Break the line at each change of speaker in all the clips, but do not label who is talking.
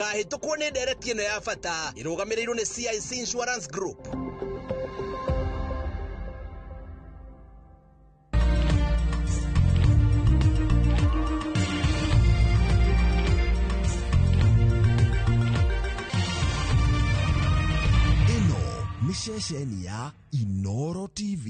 Hĩtũkwo nĩ ndereti ĩno ya bata ĩrũgamĩrĩirwo nĩ CIC Insurance Group.
Ĩno nĩ ceceni ya Inooro TV.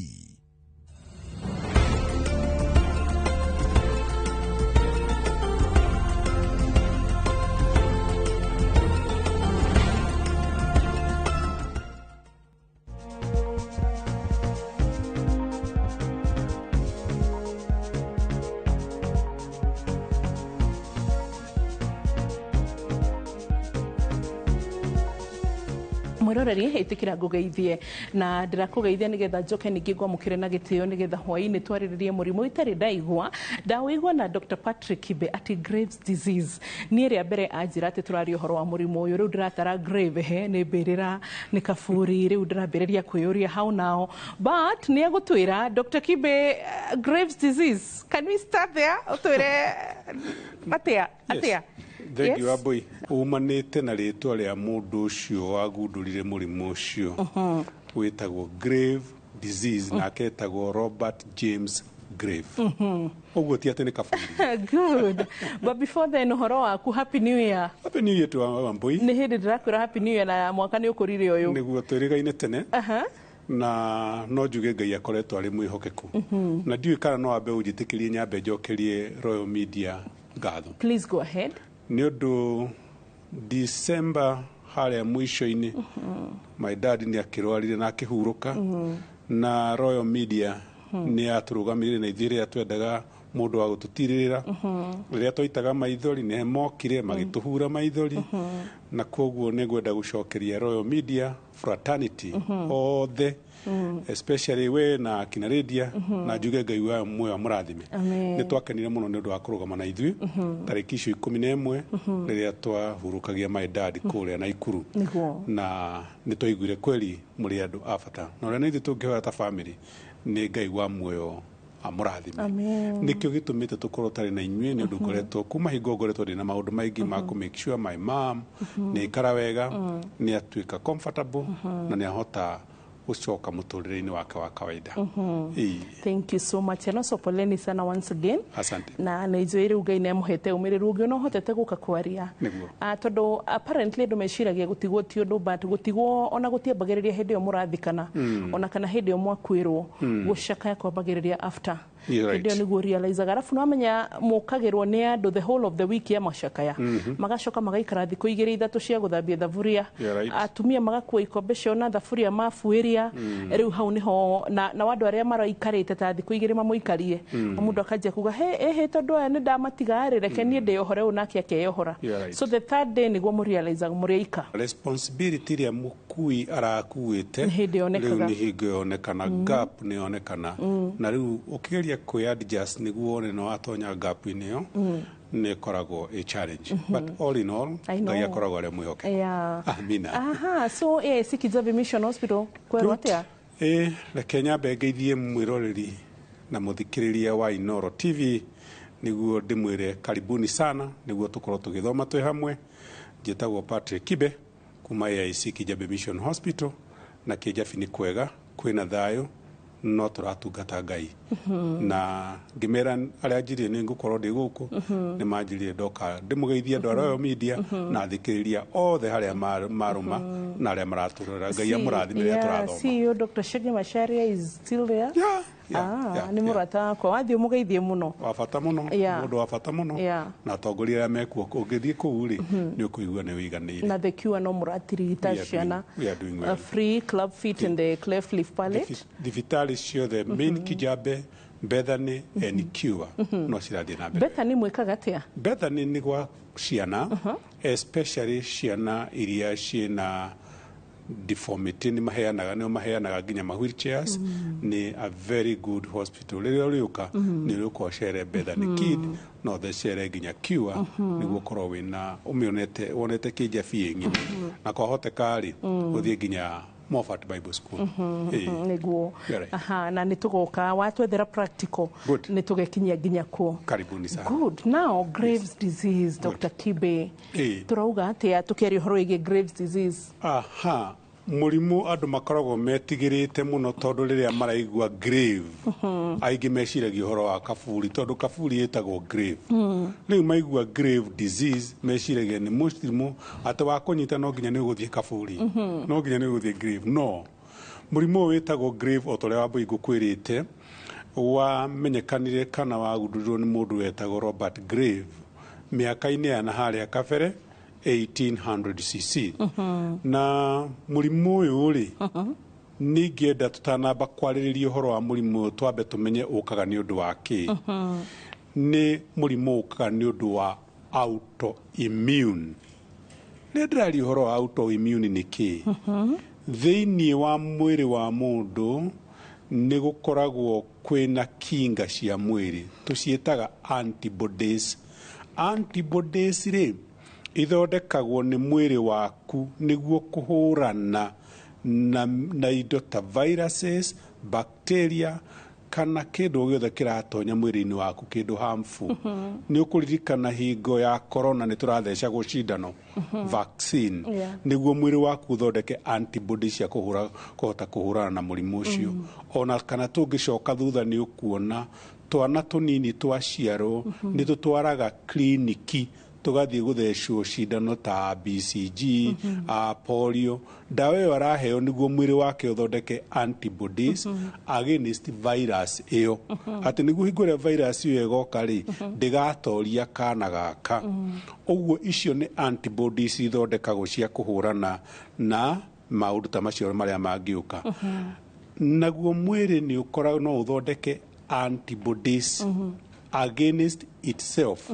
Mwiroreri itikira ngugeithie na ndirakugeithia nigetha njoke ningi gwamukire na gitio nigetha hwaini twariririe murimu itari ndaigwa ndaweigwa na Dr. Patrick Kibe ati Graves disease ni ria mbere anjira ati turario horo wa murimu uyu riu ndiratara grave he ni mbirira ni kaburi riu ndirambiriria kwiyuria how now but ni agutwira Dr. Kibe Graves disease, can we start there utwire atia
Thank you, Aboy. Umanite na ritwa ria mundu ucio wagundurire murimu ucio witagwo grave disease na ketagwo Robert James Grave. Oguo ti ati ni kaburi.
Good. But before then, horo waku, happy new year.
Happy new year to Aboy.
Ni hindi ndirakwira happy new year na mwaka ni ukurire uyu.
Niguo twirigaine tene. Na no njuge Ngai akoretwo ari mwihokeku. Na ndiu kana no ambe ujitikirie nyambe njokerie Royal Media ngatho.
Please go ahead.
Ni undu December haria mwisho-ini my dad ni akirwarire na akihuruka na Royal Media ni aturugamirire na ithire atwendaga mundu wa gututirira riria twaitaga maithori ne mokire magituhura maithori na koguo ne gwenda gucokeria Royal Media fraternity othe especially we na kinaredia na njuge Ngai wa mwe wa murathime ni twakenire muno ni undu wa kurugama na ithui tariki 11 riria twahurukagia my dad kuria na Ikuru na ni twaiguire kweli muri andu afata na uria ni tungihoya ta family ni Ngai wa mwe amurathime nikio gitumite tukorwo tari na inywe ni undu ngoretwo kuma hingo ngoretwo ndina maundu maingi ma ku make sure my mom ni ikara wega ni atuika comfortable na ni ahota uchoka muturire-ini wake wa kawaida.
Thank you so much. And also poleni sana once again.
Asante.
Na naizoire Ngai ne muhete umiriru ungi no hotete guka kwaria. Tondu apparently ndumeciragia gutigwo ti undu but gutigwo ona gutiambagiriria hindi yo murathikana ona kana hindi yo mwakwirwo gucaka kwambagiriria after. Hindi niguo realize arafu no amenya mukagirwo ni andu the whole of the week ya macakaya magacoka magaikara thikũ 2-3 cia guthambia thaburia atumia magakua ikombe cio na thaburia mafuiria riu hau niho na wandu aria maraikarite ta thikũ 2 mamuikarie mundu akajia kuga he tondu aya ni ndamatiga reke nie ndeyohore unake akeyohora so the third day niguo mu realize muriika
responsibility ria mukui arakuite riu ni hingionekana gap ni onekana na riu ukigeria adjust niguo ne no atonya gap inio ne korago a challenge but all in all Ngai akorago ari mwihoke amina
so Sikijabe Mission Hospital kwa atia
le Kenya begeithie mwiroreri na muthikiriria wa Inooro TV niguo ndimwire karibuni sana niguo tukorwo tugithoma twi hamwe njitagwo Patrick Kibe kuma Sikijabe Mission Hospital na Kijabi ni kwega kwina thayo no turatungata Ngai na ngimera aria njiri ni ngukorwo ndi guku ni manjiri ndoka ndimugeithia andu a Royal Media na thikiriria othe haria maruma na aria maraturora Ngai amurathime turathoma.
See you Dr. Shege Masharia is still there. Ni murata kwa wathi umugeithie muno
wafata muno mundu wafata muno na tongoria mekuo ungithie kuu ri ni ukuigua ni wiganire
na the cure no muratirita ciana free club fit in the cleft lip palate
thibitari ciothe main Kijabe Bethany and Cure no cirathie na mbere.
Bethany mwikaga atia?
Bethany ni gwa ciana especially ciana iria ciena deformity ni maheanaga nginya ma wheelchairs ni a very good hospital riria riuka ni ruko chere Bethany Kid no the chere nginya Cure niguo korwo wina umionete wonete Kijabi ng'ini na kwahoteka ri uthie nginya Moffat Bible School.
Niguo. Aha, na nitugoka watwethera practical. Nitugekinyia nginya kuo.
Karibuni sana.
Good. Now Graves disease, Dr. Kibe. Turauga atia tukiaria horo igi Graves disease.
Aha. Mũrimũ andũ makoragwo metigĩrĩte mũno tondũ rĩrĩa maraigua grave aingĩ meciragia ũhoro wa kaburi tondũ kaburi ĩtagwo grave. Rĩu maigua grave disease meciragia nĩ mũrimũ atĩ wa kũnyita no nginya nĩ ũgũthiĩ kaburi, no nginya nĩ ũgũthiĩ grave. No, mũrimũ ũyũ wĩtagwo grave o ta ũrĩa wambui ngũkwĩrĩte wamenyekanire kana wagundũrirwo nĩ mũndũ wetagwo Robert Grave mĩaka-inĩ ya na harĩa kabere 1800 cc. Na mũrimũ ũyũ rĩ ningĩenda tũtanamba kwarĩrĩria ũhoro wa mũrimũ ũyũ twambe tũmenye ũkaga nĩ ũndũ wa kĩ. Nĩ mũrimũ ũkaga nĩ ũndũ wa autoimmune. Nĩ ndĩraria ũhoro wa autoimmune nĩ kĩ? Thĩinĩ wa mwĩrĩ wa mũndũ nĩ gũkoragwo kwĩna kinga cia mwĩrĩ tũciĩtaga antibodies. Antibodies rĩ ithondekagwo nĩ mwĩrĩ waku nĩguo kũhũrana na indo ta viruses, bacteria kana kĩndũ gĩothe kĩratonya mwĩrĩ-inĩ waku kĩndũ harmful. Nĩ ũkũririkana hingo ya corona nĩ tũrathecagwo cindano vaccine nĩguo mwĩrĩ waku ũthondeke antibodies cia kũhota kũhũrana na mũrimũ ũcio. Ona kana tũngĩcoka thutha nĩ ũkuona twana tũnini twaciarwo nĩ tũtwaraga kliniki tugathiĩ gũthecwo cindano ta BCG, polio. Ndawa ĩyo araheo nĩguo mwĩrĩ wake ũthondeke antibodies against virus ĩyo. Atĩ nĩguo hingo ĩrĩa virus ĩyo ĩgoka rĩ ndĩgatoria kana gaka. Ũguo icio nĩ antibodies ithondekagwo cia kũhũrana na maũndũ ta macio marĩa mangĩũka. Naguo mwĩrĩ nĩ ũkoragwo no ũthondeke antibodies against itself.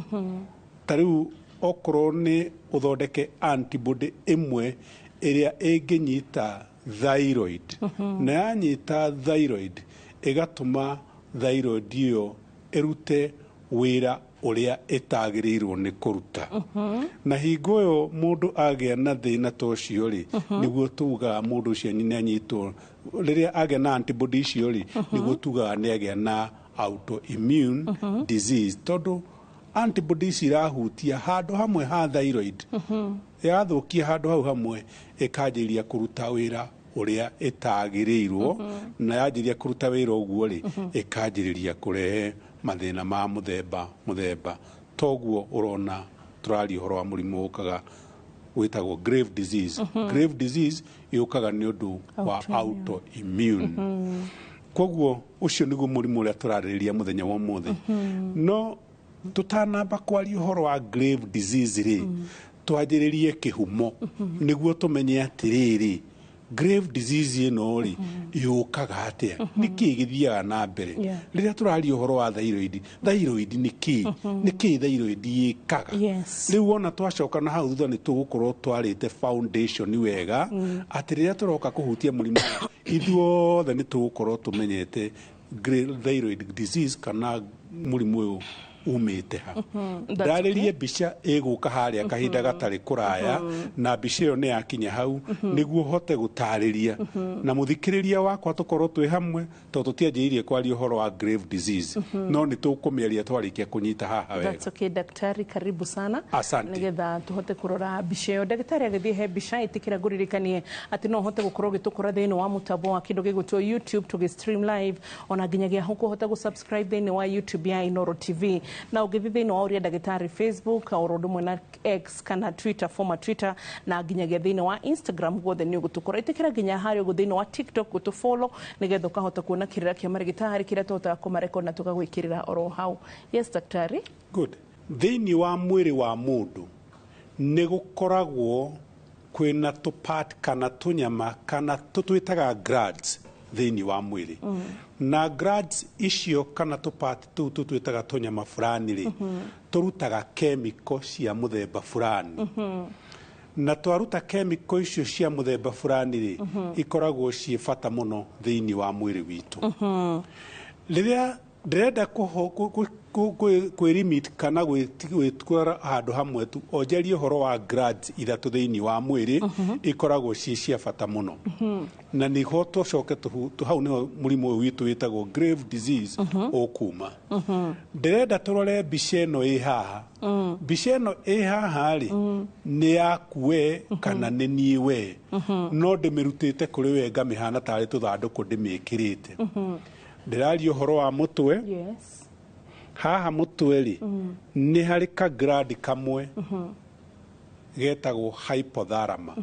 Tarĩu okorwo nĩ ũthondeke antibody ĩmwe ĩrĩa ĩngĩnyita thyroid na yanyita thyroid ĩgatũma thyroid ĩyo ĩrute wĩra ũrĩa ĩtagĩrĩirwo nĩ kũruta. Na hingo ĩyo mũndũ agĩa na thĩna ta ũcio rĩ nĩguo tugaga mũndũ ũcio nĩ anyitwo. Rĩrĩa agĩa na antibody icio rĩ nĩguo tugaga nĩ agĩa na autoimmune disease tondũ antibodies irahutia handũ hamwe ha thyroid. Yathũkia handũ hau hamwe ĩkanjĩrĩria kũruta wĩra ũrĩa ĩtagĩrĩirwo na yanjĩrĩria kũruta wĩra ũguo rĩ ĩkanjĩrĩria kũrehe mathĩna ma mũthemba. Toguo ũrona tũraria ũhoro wa mũrimũ ũkaga wĩtagwo grave disease. Grave disease yũkaga nĩ ũndũ wa autoimmune. Koguo ũcio nĩguo mũrimũ ũrĩa tũrarĩrĩria mũthenya wa ũmũthĩ. No tutanamba kwaria ũhoro wa grave disease rĩ twanjĩrĩrie kĩhumo nĩguo tũmenye atĩrĩrĩ grave disease ĩno rĩ yũkaga atĩa, nĩkĩ gĩthiaga na mbere. Rĩrĩa tũraria ũhoro wa thyroid nĩkĩ thyroid yĩkaga. Rĩu ona twacoka na hau thutha nĩ tũgũkorwo twarĩte foundation wega atĩ rĩrĩa tũroka kũhutia mũrimũ ithuothe nĩ tũgũkorwo tũmenyete thyroid disease kana mũrimũ ũyũ umĩte ha. Ndarĩrie mbica ĩgũka harĩa kahinda gatarĩ kũraya na mbica ĩyo nĩ yakinya hau nĩguo hote gũtarĩria na mũthikĩrĩria wakwa tũkorwo twĩ hamwe tondũ tũtianjĩrĩirie kwaria ũhoro wa grave disease no nĩ tũkũmĩaria twarĩkia kũnyita haha wega.
That's okay, daktari, karibu sana.
Asante.
Nĩgetha tũhote kũrora mbica ĩyo. Daktari agĩthiĩ he mbica ĩtĩkĩra ngũririkanie atĩ no hote gũkorwo gĩtũkora thĩinĩ wa mũtambo wa kĩndũ gĩgũtwo YouTube tũgĩ-stream live ona nginyagia hau kũhota gũ-subscribe thĩinĩ wa YouTube ya Inooro TV. Na ũgĩthiĩ thĩinĩ wa ũrĩa ndagĩtarĩ Facebook o ũndũ ũmwe na X kana Twitter, former Twitter na nginyagia thĩinĩ wa Instagram guothe nĩ ũgũtũkora. Ĩtĩkĩra nginya harĩa ũguo thĩinĩ wa TikTok gũtũ-follow nĩgetha ũkahota kuona kĩrĩra kĩa marĩgĩtarĩ kĩrĩa tũhotaga kũmarekondi na tũgagwĩkĩrĩra oro hau. Yes, daktari.
Good. Thĩinĩ wa mwĩrĩ wa mũndũ nĩ gũkoragwo kwĩna tũpart kana tũnyama kana tũtwĩtaga glands thĩinĩ wa mwĩrĩ. Na glands icio kana tũpart tũu tũtwĩtaga tũnyama fulani rĩ tũrutaga chemical cia mũthemba fulani. Na twaruta chemical icio cia mũthemba fulani rĩ ikoragwo ciĩ bata mũno thĩinĩ wa mwĩrĩ witũ. Rĩrĩa ndirenda kwä limit kana gwĩtwara handũ hamwe tu onjarie ũhoro wa glands ithatũ thĩinĩ wa mwĩrĩ ikoragwo cia bata mũno na nĩho tũcoke hau nĩho mũrimũ ũyũ witũ wĩtagwo grave disease ũkuma ndirenda tũrore mbica ĩno ĩ haha mbica ĩno ĩ haha rĩ nĩ yaku we kana nĩ niĩ we no ndĩmĩrutĩte kũrĩ we ngamĩhana tarĩ tũthandũkũ ndĩmĩkĩrĩte ndĩraria ũhoro wa mũtwe haha mũtwe rĩ nĩ harĩ ka gland kamwe getagwo hypothalamus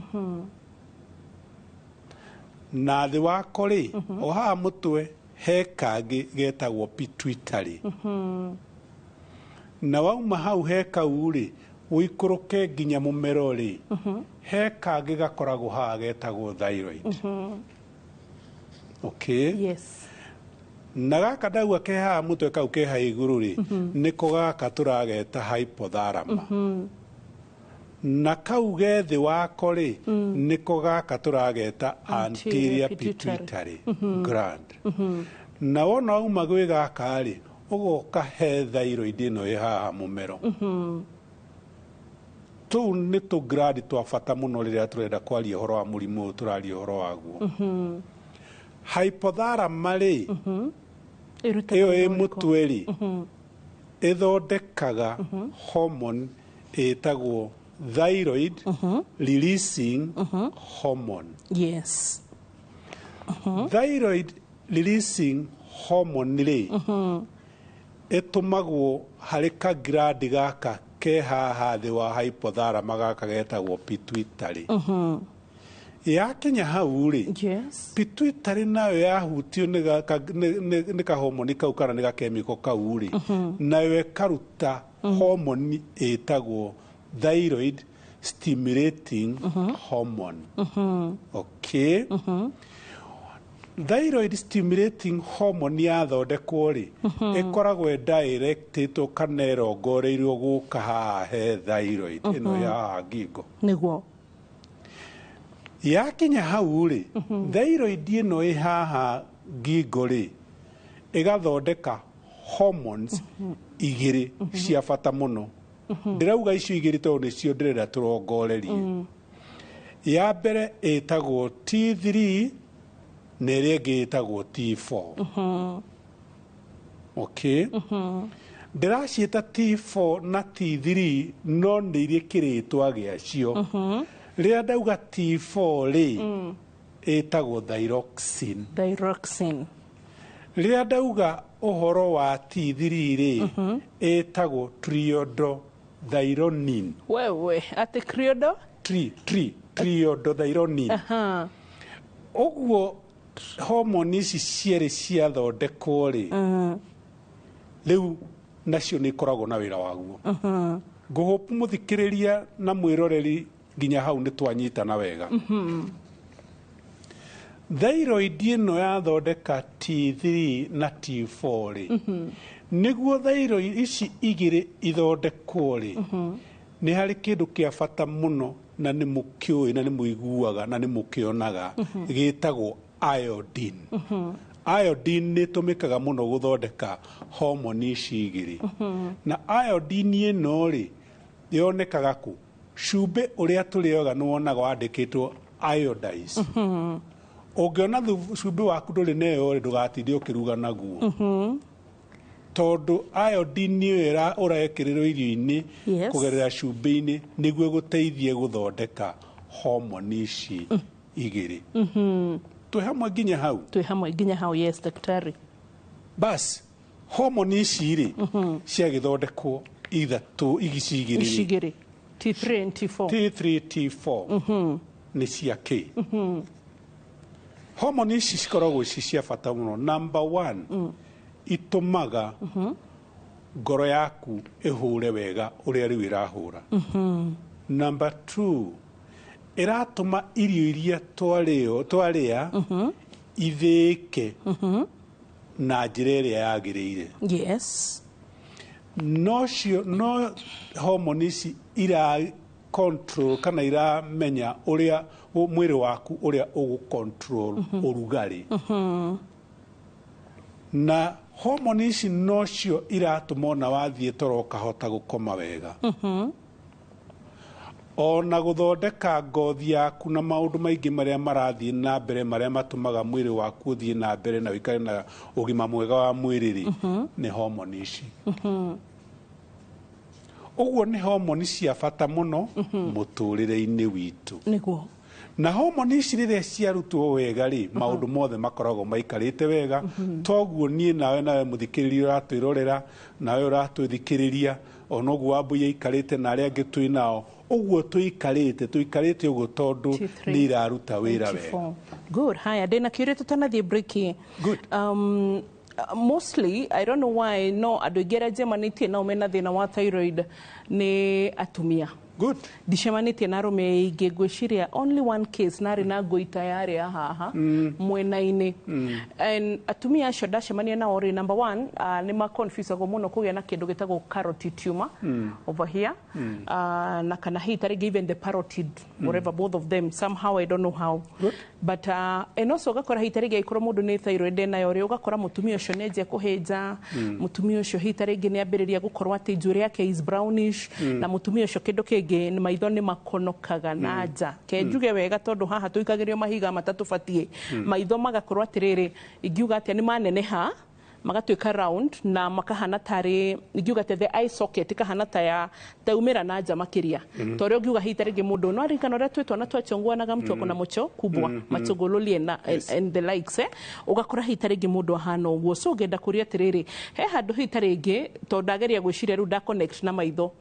na thĩ wako rĩ o haha mũtwe he kangĩ getagwo pituitary na wauma hau he kau rĩ ũikũrũke nginya mũmero rĩ he kangĩ gakoragwo haha getagwo thyroid okay na gaka ndauga ke haha mũtwe kau ke ha igũrũ rĩ nĩko gaka tũrageta hypothalamus na kau ge thĩ wako rĩ nĩko gaka tũrageta anterior pituitary gland na wona uma gwĩ gaka rĩ ũgoka he thyroid ĩno ĩ haha mũmero tũu nĩ tũ gland twa bata mũno rĩrĩa tũrenda kwaria ũhoro wa mũrimũ ũyũ tũraria ũhoro waguo hypothalamus rĩ ĩyo ĩ mũtwe rĩ ĩthondekaga hormone ĩtagwo thyroid releasing hormone thyroid releasing hormone rĩ ĩtũmagwo harĩ ka gland gaka ke haha thĩ wa hypothalamus gaka getagwo pituitary yakinya hau rĩ pituitary nayo yahutio nĩ kahomoni kau kana nĩ gakemiko kau rĩ nayo ĩkaruta homoni ĩtagwo thyroid stimulating hormone okay thyroid stimulating hormone yathondekwo rĩ ĩkoragwo directĩtwo kana ĩrongoreirio gũka haha he thyroid ĩno ya haha ngingo
nĩguo
yakinya hau rĩ thyroid ĩno ĩ haha ngingo rĩ ĩgathondeka hormones igĩrĩ cia bata mũno ndĩrauga icio igĩrĩ tondũ nĩcio ndĩrenda tũrongorerie ya mbere ĩtagwo T3 na ĩrĩa ĩngĩ ĩtagwo T4 okay ndĩraciĩta T4 na T3 no nĩ irĩ kĩrĩtwa gĩacio rĩrĩa ndauga T4 rĩ ĩtagwo thyroxine rĩrĩa ndauga ũhoro wa T3 rĩ ĩtagwo triiodothyronine
wewe ati
triiodothyronine ũguo hormone ici cierĩ ciathondekwo rĩ rĩu nacio nĩ ikoragwo na wĩra waguo ngũhopu mũthikĩrĩria na mwĩroreri nginya hau nĩ twanyitana wega thyroid ĩno yathondeka T3 na T4 rĩ nĩguo thyroid ici igĩrĩ ithondekwo rĩ nĩ harĩ kĩndũ kĩa bata mũno na nĩ mũkĩũĩ na nĩ mũiguaga na nĩ mũkĩonaga gĩtagwo iodine iodine nĩ ĩtũmĩkaga mũno gũthondeka hormone ici igĩrĩ na iodine ĩno rĩ yonekaga kũ cumbĩ ũrĩa tũrĩoga nĩ wonaga wandĩkĩtwo iodize ũngĩona cumbĩ waku ndũrĩ neyo rĩ ndũgatinde ũkĩruga naguo tondũ iodine ĩyo ũrekĩrĩrwo irio-inĩ kũgerera cumbĩ-inĩ nĩguo gũteithie gũthondeka hormone ici igĩrĩ twĩ hamwe nginya hau
yes daktari
bas hormone ici rĩ ciagĩthondekwo ithatũ ici igĩrĩ
T3 and T4
T3 T4 nĩ cia kĩ hormone ici cikoragwo ci cia bata mũno number 1 itũmaga ngoro yaku ĩhũre wega ũrĩa rĩu ĩrahũra number 2 ĩratũma irio iria twarĩa ithĩĩke na njĩra ĩrĩa yagĩrĩire no hormone ici control kana iramenya ũrĩa mwĩrĩ waku ũrĩa ũgũ control ũrugarĩ na hormone ici nocio iratũma na wathiĩ toro ũkahota gũkoma wega. Ona gũthondeka ngothi yaku na maũndũ maingĩ marĩa marathiĩ na mbere marĩa matũmaga mwĩrĩ waku ũthiĩ na mbere na wĩikare na ũgima mwega wa mwĩrĩ nĩ hormone ici. Ũguo nĩ hormone cia bata mũno mũtũrĩre-inĩ witũ.
Nĩguo.
Na hormone ici rĩrĩa ciarutwo wega rĩ, maũndũ mothe makoragwo maikarĩte wega. Toguo niĩ nawe mũthikĩrĩria ũratwĩrorera, nawe ũratwĩthikĩrĩria, ona ũguo Wambũi aikarĩte na arĩa angĩ twĩ nao, ũguo tũikarĩte ũguo tondũ nĩ iraruta wĩra wega.
Good. Haya, ndĩna kĩũria tũtanathiĩ break.
Good.
Mostly, I don't know why, no, andũ aingĩ arĩa njemanĩtie nao mena thĩna wa thyroid nĩ atumia.
Good.
Ndicemanĩtie na arũme aingĩ, ngwĩciria only one case narĩ na ngũita yarĩ haha mwena-inĩ. And atumia acio ndacemania nao rĩ, number one, nĩ ma-confusagwo mũno kũgĩa na kĩndũ gĩtagwo carotid tumor over here. Na kana hii tarĩngĩ even the parotid, whatever, both of them, somehow I don't know how.
Good.
But and also ũgakora hii tarĩngĩ aikorwo mũndũ nĩ thyroid nayo rĩ, ũgakora mũtumia ũcio nĩ anjia kũhĩnja, mũtumia ũcio hii tarĩngĩ nĩ ambĩrĩria gũkorwo atĩ njuĩrĩ yake is brownish, na mũtumia ũcio kĩndũ kĩngĩ nĩ maitho nĩ makonokaga na nja. Ke njuge wega tondũ haha tũikagĩrio mahiga matatũ batie, maitho magakorwo atĩrĩrĩ, ingiuga atĩa nĩ maneneha, magatuĩka round na makahana tarĩ, ingiuga atĩa the eye socket kahana ta ya taumĩra na nja makĩria. Torĩa ũngiuga hii tarĩngĩ mũndũ no arikana ũrĩa twĩtwo na twachonguanaga mtu ako na mocho kubwa machogololie na and the likes, ũgakora hii tarĩngĩ mũndũ ahana ũguo. So ngenda kũria atĩrĩrĩ, he handũ hii tarĩngĩ tondũ ndageria gwĩciria rĩu connect na maitho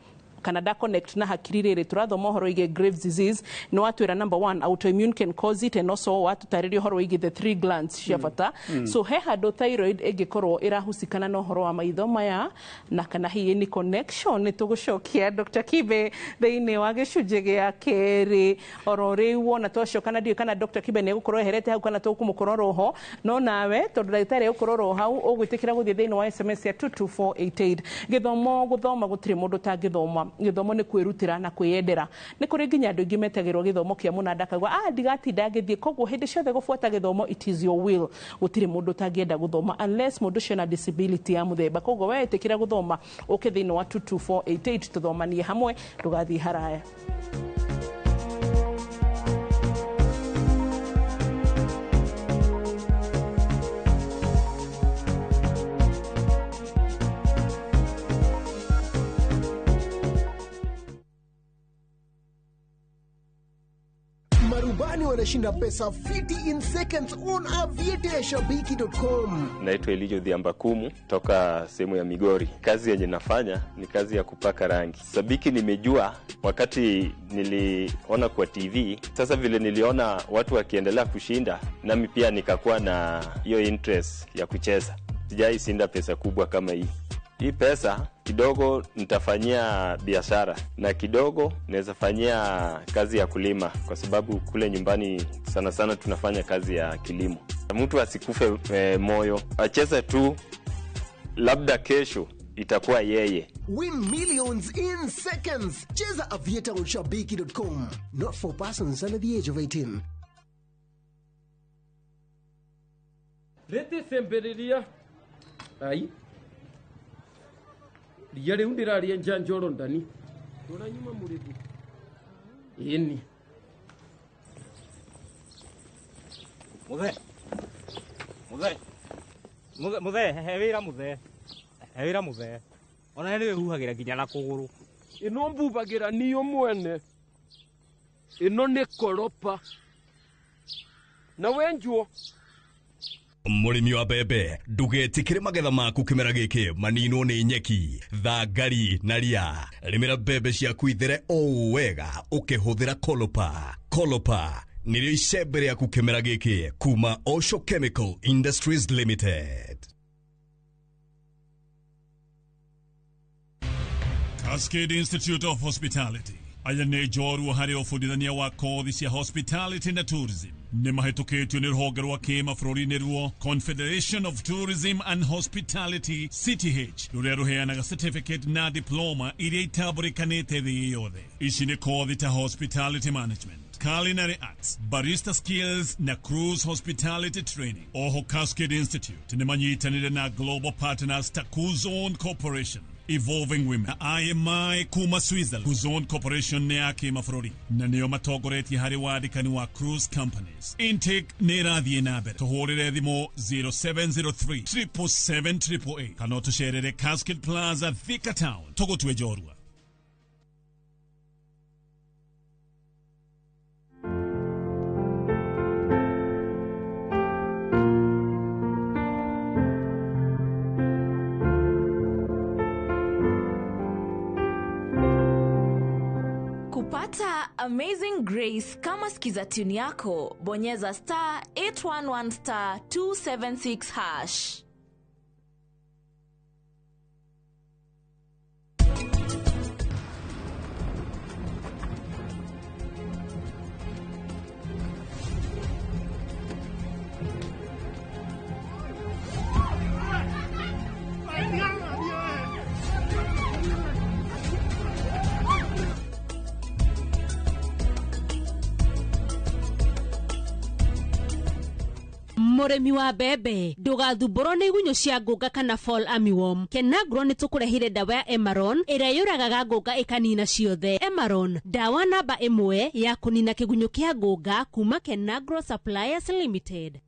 kana da connect na hakiri rĩrĩ, tũrathoma ũhoro wĩgiĩ Graves disease, nĩ watwĩra number one, autoimmune can cause it, and also watũtarĩria ũhoro wĩgiĩ the 3 glands cia bata. So he handũ thyroid ĩngĩkorwo ĩrahusikana na ũhoro wa maitho maya, na kana hihi ni connection, nĩ tũgũcokia Dr. Kibe thĩinĩ wa gĩcunjĩ gĩa kerĩ. Oro rĩu wona twacokana ndiũ kana Dr. Kibe nĩ egũkorwo eherete hau kana tũkũmũkorwo roho, no nawe tondũ ndagĩtarĩ egũkorwo roho hau, ũgwĩtĩkĩra gũthiĩ thĩinĩ wa SMS ya 22488. Gĩthomo gũthoma gũtirĩ mũndũ tangĩthoma. Gĩthomo nĩ kwĩrutĩra na kwĩyendera. Nĩ kũrĩ nginya andũ aingĩ metagĩrwo gĩthomo kĩa mũnanda akauga ndigatinda ngĩthiĩ, koguo hĩndĩ ciothe gũbuata gĩthomo, it is your will. Gũtirĩ mũndũ tangĩenda gũthoma unless mũndũ ũcio na disability ya mũthemba. Koguo we ĩtĩkĩra gũthoma ũke thĩinĩ wa 22488 tũthomanie hamwe, ndũgathiĩ haraya.
Marubani wanashinda pesa fiti in seconds on aviateshabiki.com.
Naitwa Elijo Dhiambakumu toka sehemu ya Migori. Kazi yenye nafanya ni kazi ya kupaka rangi. Sabiki nimejua wakati niliona kwa TV. Sasa vile niliona watu wakiendelea kushinda, nami pia nikakuwa na hiyo interest ya kucheza. Sijai shinda pesa kubwa kama hii. Hii pesa kidogo nitafanyia biashara na kidogo naweza fanyia kazi ya kulima, kwa sababu kule nyumbani sana sana tunafanya kazi ya kilimo. Mtu asikufe moyo, acheze tu, labda kesho itakuwa yeye.
Win millions in seconds. Cheza aviateshabiki.com. Not for persons under the age of 18.
Rete semberiria. Ai. Ria ndiraria njanjoro ndani. Turanyuma mũrĩthi. Ĩni.
Muthe, he wĩra muthe. He wĩra muthe. Ona nĩ wĩhuhagĩra nginya na kũgũrũ.
Ĩno mbubagĩra niyo mwene. Ĩno nĩ koropa. Na wenjuo.
Mũrĩmi wa mbembe ndũgetikĩre magetha maku kĩmera gĩkĩ maninwo nĩ nyeki, thangari na ria. Rĩmĩra mbembe ciaku ithere o wega ũkĩhũthĩra Kolopa. Kolopa nĩrĩo icembe rĩaku kĩmera gĩkĩ kuma Osho Chemical Industries Limited.
Cascade Institute of Hospitality aya nĩ njorua harĩ ũbundithania wa kothi cia hospitality na tourism. nĩ mahĩtũkĩtio nĩ rũhonge rwa kĩmabũrũri-inĩ ruo Confederation of Tourism and Hospitality CTH, rũrĩa rũheanaga certificate na diploma iria itambũrĩkanĩte thĩ yothe. Ici nĩ kothi ta hospitality management, culinary arts, barista skills na cruise hospitality training. Oho Cascade Institute nĩ manyitanĩre na global partners ta Kuzone Corporation, Evolving Women na IMI kuma Switzerland. Kuzone Corporation nĩ ya kĩmabũrũri na nĩo matongoretie harĩ wandĩkani wa cruise companies. Intake nĩ ĩrathiĩ na mbere. Tũhũrĩre thimũ 0703 777 kana tũcerere Cascade Plaza Thika Town, tũgũtue njorua.
Kupata Amazing Grace kama skiza tune yako, bonyeza star 811 star 276 hash.
Mũrĩmi wa mbembe ndũgathumbũrwo nĩ igunyũ cia ngũnga kana fall armyworm. Kenagro nĩ tũkũrehire dawa ya Emaron ĩrĩa yũragaga ngũnga ĩkanina ciothe. Emaron, dawa namba 1 ya kũnina kĩgunyũ kĩa ngũnga kuma Kenagro Suppliers Limited.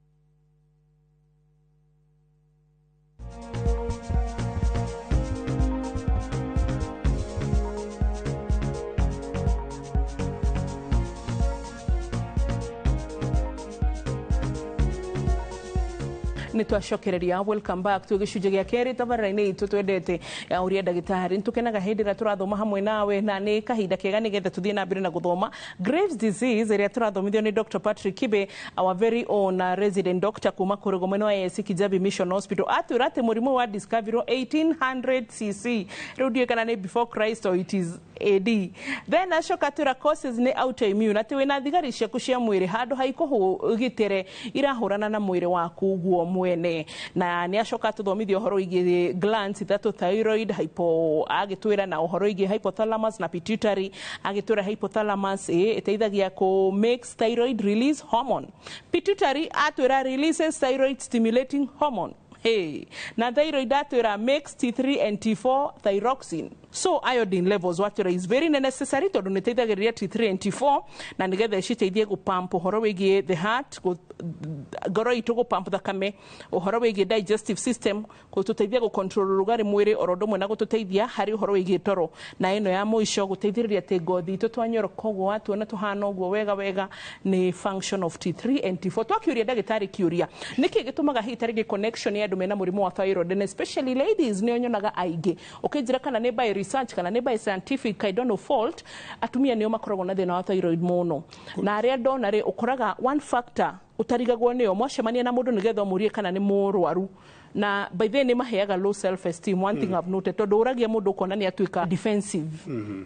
Nĩ twacokereria welcome back to gĩcunjĩ gĩa kerĩ tabarĩra-inĩ itũ twendete ya ũrĩa ndagĩtarĩ. Nĩtũkenaga hĩndĩ ĩrĩa tũrathoma hamwe nawe na nĩ kahinda kega nĩgetha tũthiĩ na mbere na gũthoma Graves disease ĩrĩa tũrathomithio nĩ Dr. Patrick Kibe, our very own resident doctor kuma kũrũgwo mwena wa AIC Kijabi Mission Hospital. Atwĩra atĩ mũrimũ wa discovery 1800 cc rĩu ndiũĩ kana nĩ before Christ or it is AD. Then acoka atwĩra causes nĩ autoimmune, atĩ wĩna thigari ciaku cia mwĩrĩ handũ haikũgitĩre irahũrana na mwĩrĩ waku guo mwene. Na nĩ acoka tũthomithio ũhoro wĩgiĩ glands ithatũ, thyroid, agĩtwĩra na ũhoro wĩgiĩ hypothalamus na pituitary. Agĩtwĩra hypothalamus ĩteithagia ku make thyroid release hormone. Pituitary atwĩra releases thyroid stimulating hormone. Na thyroid atwĩra makes T3 and T4 thyroxine. So iodine levels watwĩra is very necessary tondũ nĩ teithagĩrĩria T3 and T4 na nĩgetha citeithie gũpump ũhoro wĩgiĩ the heart, ngoro itũ gũpump thakame, ũhoro wĩgiĩ digestive system, gũtũteithia gũcontrol ũrugarĩ mwĩrĩ, oro ũndũ ũmwe na gũtũteithia harĩ ũhoro wĩgiĩ toro. Na ĩno ya mũico gũteithĩrĩria atĩ ngothi itũ twanyoroka ũguo watuona tũhana ũguo wega wega nĩ function of T3 and T4. Twakĩũria ndagĩtarĩ kĩũria nĩkĩ gĩtũmaga hihi tarĩngĩ connection ya andũ mena mũrimũ wa thyroid and especially ladies nĩyo nyonaga aingĩ ũkĩnjĩra kana nĩ by research kana nĩ by scientific I don't know fault, atumia nĩo makoragwo na thĩna wa thyroid mũno. Na arĩa ndona rĩ ũkoraga one factor utarigagwo nĩyo mwacemania na mũndũ nĩgetha ũmũrie kana nĩ mũrwaru. Na by the way nĩ maheaga low self esteem, one thing I've noted, tondũ ũragia mũndũ ũkona nĩ atuĩka defensive.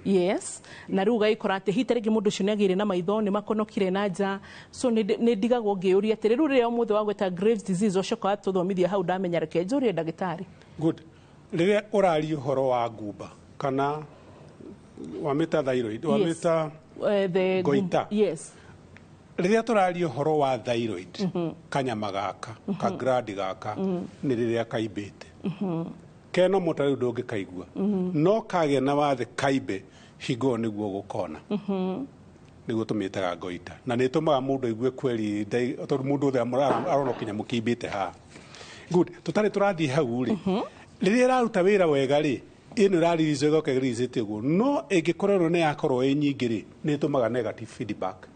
Yes, na rĩu gaikora atĩ hihi tarĩngĩ mũndũ ũcio nĩ agĩire na maitho nĩ makonokire na nja, so nĩ ndigagwo ngĩũria atĩ rĩu rĩrĩa mũndũ wa gweta Graves disease ũcoka tũthomithia hau ndamenya reke njũrie ndagĩtarĩ.
Good. Rĩrĩa ũraria ũhoro wa ngumba kana wamĩta thyroid, wamĩta goita. Yes. Rĩrĩa tũraria ũhoro wa thyroid, kanyama gaka, ka gland gaka, nĩ rĩrĩa kaimbĩte. Keno mũta rĩu ndũngĩkaigua. No kagĩa na wathe kaimbe, hingo nĩguo gũkona. Nĩguo tũmĩtaga goita. Na nĩ tũmaga mũndũ aigue kweri, tondũ mũndũ ũrĩa arona kĩnyamũ kĩimbĩte haha. Good. Tũtarĩ tũrathiĩ hau rĩ. Rĩrĩa ĩraruta wĩra wega rĩ, ĩno ĩraririzo ĩgoka ĩgĩrĩrĩzĩte ũguo. No ĩngĩkorwo nĩ yakorwo ĩ nyingĩ rĩ, nĩ ĩtũmaga negative feedback.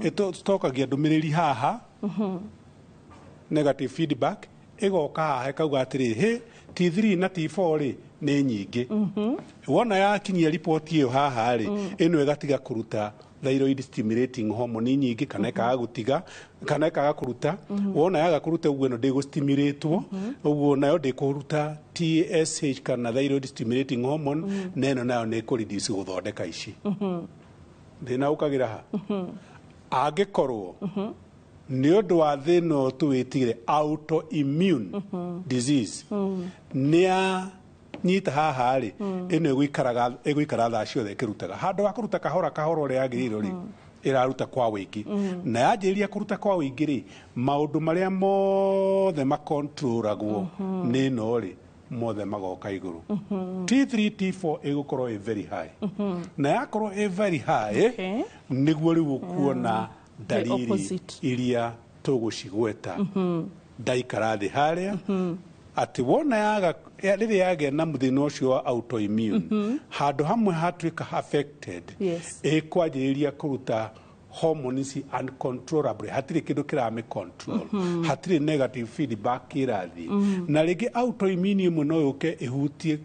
Ĩtokagia ndũmĩrĩri haha, negative feedback, ĩgoka haha ĩkauga atĩrĩ, T3 na T4 rĩ nĩ nyingĩ. Wona yakinyia report ĩyo haha rĩ, ĩno ĩgatiga kũruta thyroid stimulating hormone nyingĩ kana ĩkaga gũtiga kana ĩkaga kũruta. Wona yaga kũruta ũguo ĩno ndĩgũstimulate, ũguo nayo ndĩkũruta TSH kana thyroid stimulating hormone, na ĩno nayo nĩ kũreduce gũthondeka ici. Thĩna ũkagĩra ha. Angĩkorwo nĩ ũndũ wa thĩna tũwĩtigire autoimmune disease nĩa nyita haha rĩ ĩno ĩgũikara thaa ciothe ĩkĩrutaga handũ wa kũruta kahora ũrĩa yagĩrĩirwo rĩ ĩraruta kwa wĩingĩ na yanjĩrĩria kũruta kwa wĩingĩ rĩ maũndũ marĩa mothe makontrolagwo nĩ ĩno rĩ mothe magoka igũrũ T3 T4 ĩgũkorwo ĩ very high na yakorwo ĩ very high nĩguo rĩu ũkuona dalili iria tũgũcigweta ndaikara thĩ harĩa atĩ wona rĩrĩa yagĩa na mũthĩna ũcio wa autoimmune handũ hamwe hatuĩka affected ĩkwanjĩrĩria kũruta hormones uncontrollably hatirĩ kĩndũ kĩrame control hatirĩ negative feedback ĩrathiĩ na rĩngĩ autoimmune ĩmwe no yũke ĩhutie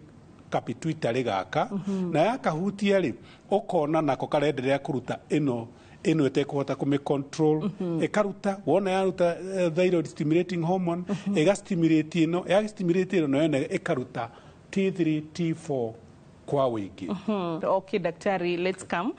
kapituitary gaka na yakahutia rĩ ũkona nako karenderea kũruta ĩno ĩtekũhota kũmĩ-control ĩkaruta wona yaruta thyroid stimulating hormone ĩgastimulate ĩno yagastimulate ĩno nayo ĩkaruta T3 T4 kwa wĩingĩ.
Okay, daktari, let's come.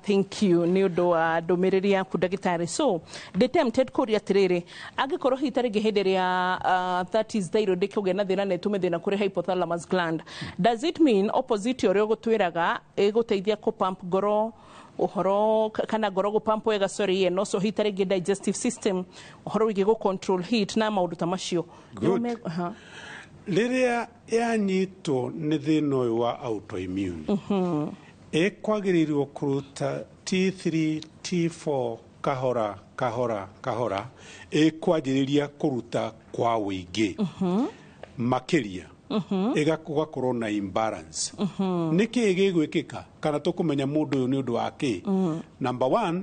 Thank you. Nĩ ũndũ wa ndũmĩrĩri yaku ndagĩtarĩ. So, the tempted kũria atĩrĩrĩ, angĩkorwo hihi tarĩngĩ hĩndĩ ĩrĩa that is thyroid ĩkĩgĩa na thĩna na ĩtũme thĩna kũrĩ hypothalamus gland. Does it mean opposite ũrĩa ũgũtwĩraga ĩgũteithia kũ-pump ngoro uhoro kana ngoro gũ-pump wega and also hihi tarĩngĩ digestive system uhoro wĩgiĩ gũ-control heat na maũndũ ta macio.
Good. Rĩrĩa yanyitwo nĩ thĩna ũyũ wa autoimmune ĩkwagĩrĩirwo kũruta T3 T4 kahora ĩkwanjĩrĩria kũruta kwa wĩingĩ makĩria ĩgakorwo na imbalance nĩkĩ gĩgwĩkĩka kana tũkũmenya mũndũ ũyũ nĩ ũndũ wa kĩ number 1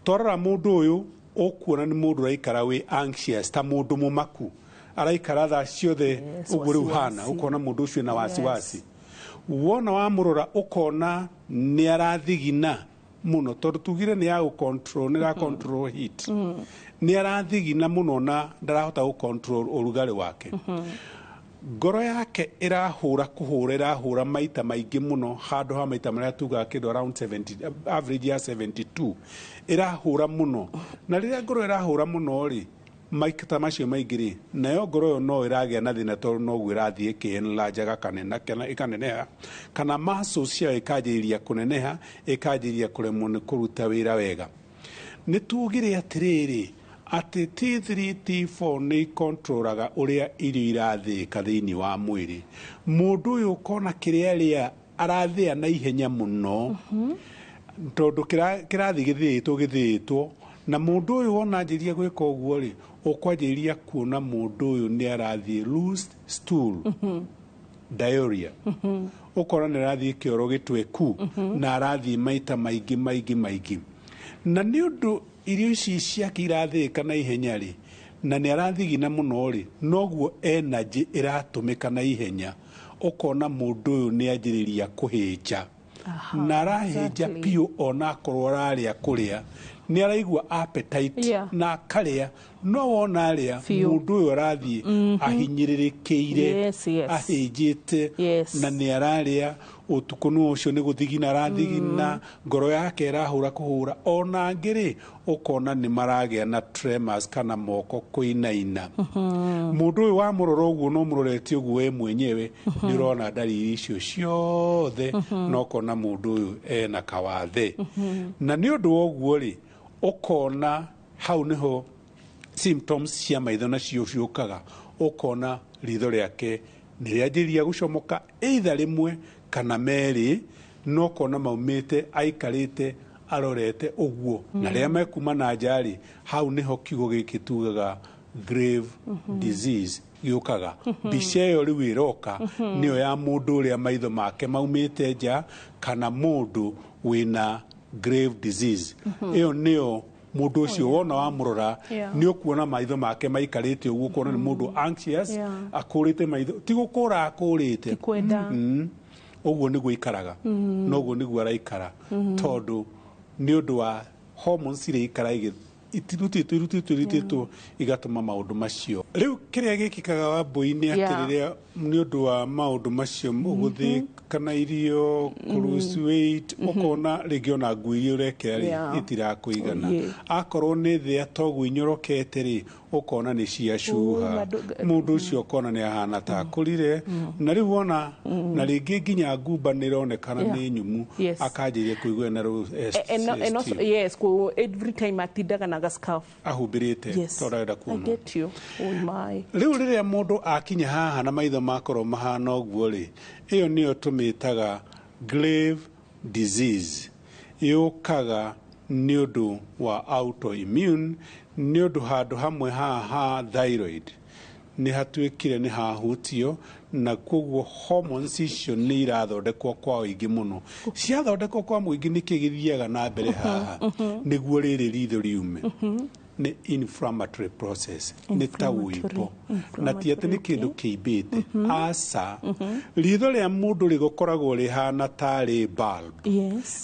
twarora mũndũ ũyũ ũkuona nĩ mũndũ ũraikara wĩ anxious ta mũndũ mũmaku araikara thaa ciothe ũguo rĩu hana ũkona mũndũ ũcio na wasiwasi wona wamũrora ũkona nĩ arathigina mũno tondũ tugire nĩ ya gũ-control nĩ ra-control heat nĩ arathigina mũno na ndarahota gũ-control ũrugarĩ wake ngoro yake ĩrahũra maita maingĩ mũno handũ ha maita marĩa tugaga kĩndũ around 70 average ya 72 ĩrahũra mũno na rĩrĩa ngoro ĩrahũra mũno rĩ maita macio maingĩ rĩ nayo ngoro ĩyo no ĩragĩa na thĩna tondũ noguo ĩrathiĩ ĩkĩenlargaga ĩkaneneha kana muscles ciayo ĩkanjĩrĩria kũneneha ĩkanjĩrĩria kũremwo nĩ kũruta wĩra wega nĩ tugire atĩrĩrĩ atĩ T3 T4 nĩ ikontrolaga ũrĩa irio irathĩĩka thĩinĩ wa mwĩrĩ mũndũ ũyũ ũkona kĩrĩa rĩa arathĩa na ihenya mũno tondũ kĩrathiĩ gĩthĩĩtwo na mũndũ ũyũ wona anjĩrĩria gwĩka ũguo rĩ ũkwanjĩrĩria kuona mũndũ ũyũ nĩ arathiĩ loose stool diarrhea ũkona nĩ arathiĩ kĩoro gĩtweku na arathiĩ maita maingĩ na nĩ ũndũ irio ici ciake irathĩĩka na ihenya rĩ na nĩ arathigina mũno rĩ noguo energy ĩratũmĩka na ihenya ũkona mũndũ ũyũ nĩ anjĩrĩria kũhĩnja na arahĩnja piũ ona akorwo ararĩa kũrĩa nĩ araigua appetite na akarĩa no wona arĩa mũndũ ũyũ arathiĩ ahinyĩrĩrĩkĩire ahĩnjĩte na nĩ ararĩa ũtukũ no ũcio nĩ gũthigina arathigina ngoro yake ĩrahũra kũhũra ona ngĩrĩ ũkona nĩ maragĩa na tremors kana moko kũinaina mũndũ ũyũ wamũrora ũguo no mũrorete ũguo we mwenyewe nĩ ũrona dalili icio ciothe no kona mũndũ ũyũ ena kawathe na nĩ ũndũ wa ũguo rĩ ũkona hau nĩho symptoms cia maitho nacio ciũkaga ũkona ritho rĩake nĩ rĩanjĩrĩria gũcomoka either rĩmwe kana merĩ no kona maumĩte aikarĩte arorete ũguo na rĩrĩa mekuma na nja rĩ hau nĩho kiugo gĩkĩ tugaga grave disease gĩũkaga mbica ĩyo rĩu ĩroka nĩyo ya mũndũ ũrĩa maitho make maumĩte nja kana mũndũ wĩna grave disease ĩyo nĩyo mũndũ ũcio wona wamũrora nĩ ũkuona maitho make maikarĩte ũguo kuona nĩ mũndũ anxious akũrĩte maitho ti gũkũra akũrĩte ũguo nĩguo ikaraga noguo nĩguo araikara tondũ nĩ ũndũ wa hormones iria ikara itirutitwo igatũma maũndũ macio. Rĩu kĩrĩa gĩkĩkaga Wambũi-inĩ atĩ rĩrĩa nĩ ũndũ wa maũndũ macio ũgũthĩ kana irio lose weight ũkona rĩngĩ ona nguo iria ũrekĩra itirakũigana. Akorwo nĩ thĩ atoguo inyorokete rĩ ũkona nĩ ciacuha. Mũndũ ũcio ũkona nĩ ahana ta akũrire na rĩu ona na rĩngĩ nginya ngumba nĩ ĩronekana nĩ nyumu akanjĩria kũigua na
yes every time atindaga na gascarf
ahumbĩrĩte tondũ arenda kuona. Rĩu rĩrĩa mũndũ akinya haha na maitho makorwo mahana ũguo rĩ ĩyo nĩyo tũmĩtaga grave disease. Yũkaga nĩ ũndũ wa autoimmune nĩ ũndũ handũ hamwe haha thyroid nĩ hatuĩkire nĩ hahutio na koguo hormones icio nĩ irathondekwo kwa ũingĩ mũno. Ciathondekwo kwa mũingĩ nĩkĩ gĩthiaga na mbere haha nĩguo rĩrĩ ritho riume. Nĩ inflammatory process nĩ ta wĩimbo na ti atĩ nĩ kĩndũ kĩimbĩte aca. Ritho rĩa mũndũ rĩgũkoragwo rĩhana tarĩ bulb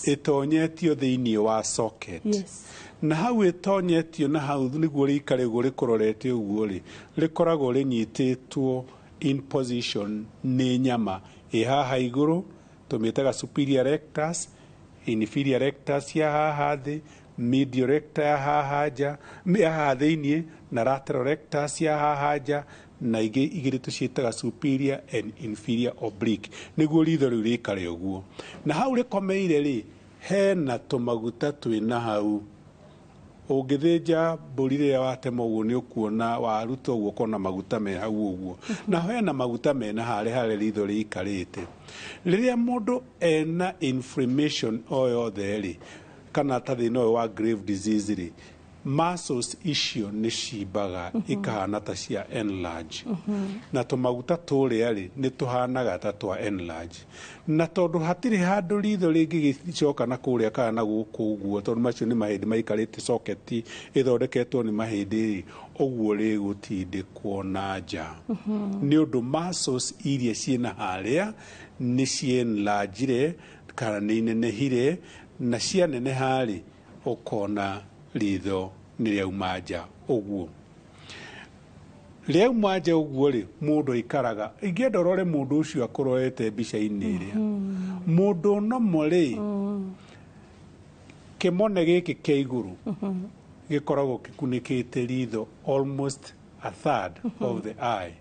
ĩtonyetio thĩinĩ wa socket na hau ĩtonyetio na hau nĩguo rĩikare ũguo rĩkũrorete ũguo rĩ rĩkoragwo rĩnyitĩtwo in position nĩ nyama ĩ haha igũrũ tũmĩtaga superior rectus, inferior rectus ya haha thĩ, medial rectus ya haha nja ya haha thĩinĩ na lateral rectus ya haha nja na igĩrĩ tũciĩtaga superior and inferior oblique nĩguo ritho rĩu rĩikare ũguo. Na hau rĩkomeire rĩ hena tũmaguta twĩna hau. Ũngĩthĩnja mbũri rĩrĩa watema ũguo nĩ ũkuona waruta ũguo ũkona maguta me hau ũguo na hena maguta mena harĩa ritho rĩikarĩte. Rĩrĩa mũndũ ena inflammation o yothe rĩ kana ta thĩna ũyũ wa grave disease rĩ muscles icio nĩ cimbaga ikahana ta cia enlarge na tũmaguta tũrĩa rĩ nĩ tũhanaga ta twa enlarge na tondũ hatirĩ handũ ritho rĩngĩgĩcoka na kũrĩa kana na gũkũ ũguo tondũ macio nĩ mahĩndĩ maikarĩte socket ĩthondeketwo nĩ mahĩndĩ rĩ ũguo rĩgũtindĩkwo na nja nĩ ũndũ muscles iria ciĩna harĩa nĩ cienlargire kana nĩ inenehire na cianeneha rĩ ũkona ritho nĩ rĩauma nja ũguo. Rĩauma nja ũguo rĩ mũndũ aikaraga ingĩenda ũrore mũndũ ũcio akũrorete mbica-inĩ ĩrĩa mũndũ nomo rĩ kĩmone gĩkĩ kĩa igũrũ gĩkoragwo gĩkunĩkĩte ritho almost a third of the eye.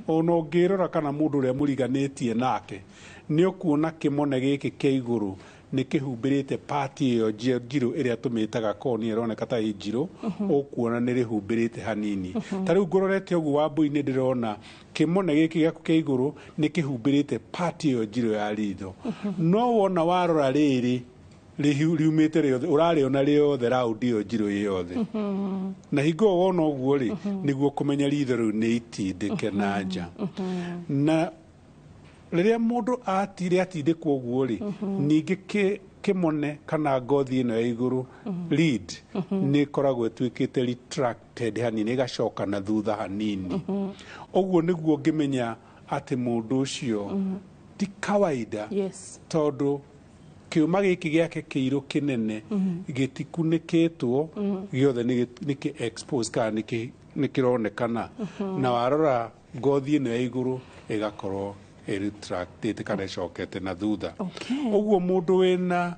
Ona ũngĩrora kana mũndũ ũrĩa mũriganĩtie nake nĩ ũkuona kĩmone gĩkĩ kĩa igũrũ nĩ kĩhumbĩrĩte pati ĩyo njirũ ĩrĩa tũmĩtaga cornea ĩroneka ta ĩ njirũ ũkuona nĩ rĩhumbĩrĩte hanini. Ta rĩu ngororete ũguo Wambũi nĩ ndĩrona kĩmone gĩkĩ gĩaku kĩa igũrũ nĩ kĩhumbĩrĩte pati ĩyo njirũ ya ritho no wona warora rĩrĩ riumĩte rĩothe ũrarĩona rĩothe raundi ĩyo njirũ yothe na hingo wona ũguo rĩ nĩguo kũmenya ritho rĩu nĩ itindĩke na nja. Na rĩrĩa mũndũ atindĩkwo ũguo rĩ ningĩ kĩmone kana ngothi ĩno ya igũrũ lid nĩ ĩkoragwo ĩtuĩkĩte retracted hanini ĩgacoka na thutha hanini ũguo nĩguo ũngĩmenya atĩ mũndũ ũcio ti kawaida tondũ kĩuma gĩkĩ gĩake kĩirũ kĩnene gĩtikunĩkĩtwo gĩothe nĩ kĩ expose kana nĩ kĩronekana na warora ngothi ĩno ya igũrũ ĩgakorwo retracted kana ĩcokete na thutha. Ũguo mũndũ wĩna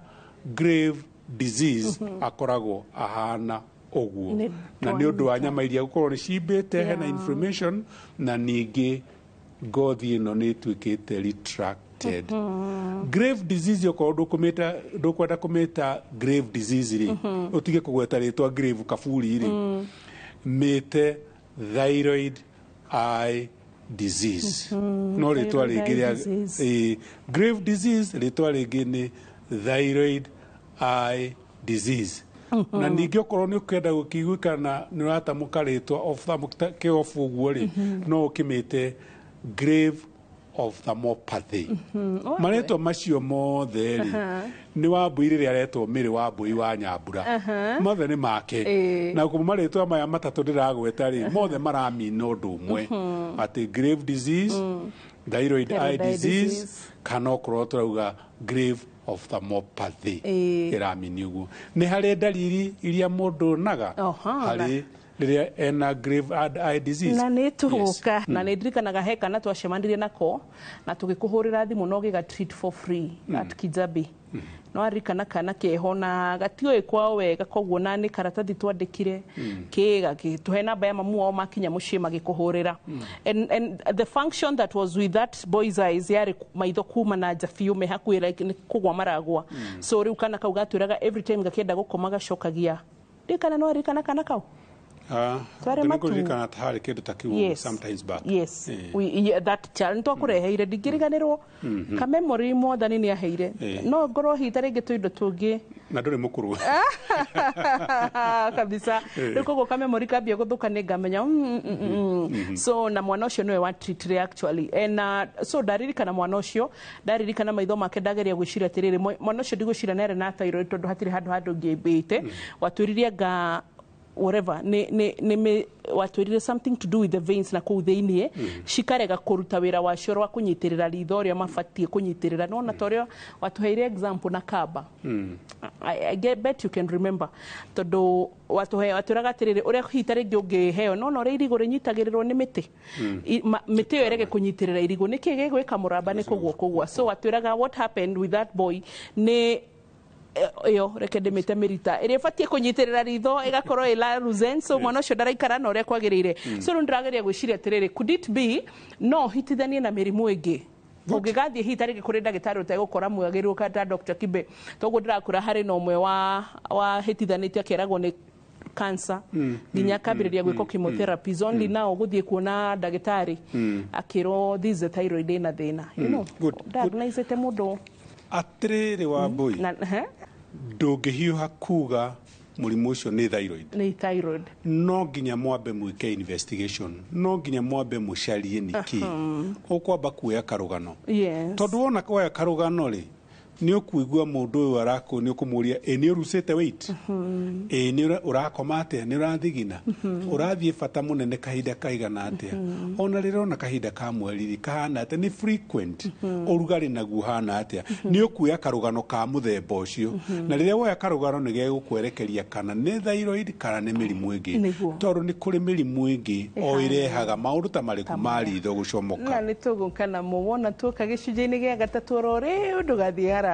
grave disease akoragwo ahana ũguo na nĩ ũndũ wa nyama iria gũkorwo nĩ cimbĩte hena inflammation na ningĩ ngothi ĩno nĩ ĩtuĩkĩte retracted. Grave disease okorwo ndũkwenda kũmĩta grave disease rĩ ũtige kũgweta rĩtwa grave kaburi rĩ mĩte thyroid eye disease no rĩtwa rĩngĩ rĩa grave disease rĩtwa rĩngĩ nĩ thyroid eye disease na ningĩ okorwo nĩ ũkenda gũkĩiguĩkana nĩ ũratamũka rĩtwa kĩofu ũguo rĩ no ũkĩmĩte grave ophthalmopathy. Marĩtwa macio mothe rĩ nĩ Wambũi rĩrĩa aretwo Mĩrĩ Wambũi wa Nyambura mothe nĩ make na kuma marĩtwa maya matatũ ndĩragweta rĩ mothe maramina ũndũ ũmwe atĩ grave disease, thyroid eye disease kana okorwo tũrauga grave ophthalmopathy iramini uguo ni hari dalili iria mundu naga hari riria ena grave eye disease
na nä tåka na nä ndirikanaga he kana twacemanirie nako na tå gä kå hå rä ra thimå no gä ga treat for free at Kijabi no aririkana kana keho na gatiå kwao wega koguo na nä karatathi twandäkire kä gagä tå he namba ya mamu wao makinya må ciä magä kå hå rä ra and the function that was with that boy's eyes yarä maitho kuma na nja biå me hakuä like nä kå gwa maragwa so rä u kana kau gatwä raga every time gakä gå koma gacokagia ndikana no aririkana kana kau
sometimes back.
Yes. That child to kureheire ndingiriganirwo ka memory mwathani ni aheire no ngorwo hita ringi tuindo tungi
na nduri mukuru
kabisa riko ka memory kambia guthuka ni ngamenya so na mwana ucio niwe wa treat actually and so ndaririkana mwana ucio ndaririkana maitho make ndageria gwiciria atiriri mwana ucio ndigwiciria nere na thyroid tondu hatiri handu ngimbite watwiririe ga whatever ne watwirire something to do with the veins na kuu thiini cikarega kuruta wira wacio rwa kunyitirira ritho ria mabatie kunyitirira no na torio watuheire example na kaba I bet you can remember tondu watwiraga atiriri uria hita ringi ungiheo no ria irigo rinyitagirirwo ni miti miti yo irege kunyitirira irigo niki gigwika muramba ni kugwa so watwiraga what happened with that boy ni yo reke ndimite mirita iri fatie kunyitirira ritho igakorwo ila ruzen so mwana ucio ndaraikara na uria kwagirire so ndirageria gwiciria atiriri could it be no hitithanie na mirimu ingi ungigathie hita ringi kuri ndagitari utegukora mwagirirwo kata Dr. Kibe toguo ndirakura hari no mwe wa hitithanitie akeragwo ni cancer nginya kambiriria gwiko chemotherapy only now guthie kuona ndagitari akiro this is a thyroid na thina you know diagnose te mundu
atiriri wa boy ndungihiuha kuga murimu ucio ni thyroid no nginya mwambe mwike investigation no nginya mwambe mucarie niki ukwamba kuoya karugano tondu wona kuoya karugano ri ni ukuigua mundu uyu arako ni ukumuria ni urusite weight ni urakoma atia ni urathigina urathie bata munene kahinda kaigana atia ona rirona kahinda ka mweri kahana atia ni frequent urugari naguo hana atia ni ukuya karugano ka muthemba ucio na riria woya karugano ni gegukwerekeria kana ni thyroid kana ni mirimu ingi tondu ni kuri mirimu ingi o irehaga maundu ta mariku mari itho gucomoka
na ni tugukana muwona tuka gicunjini gia gatatu rori undu gathie haraya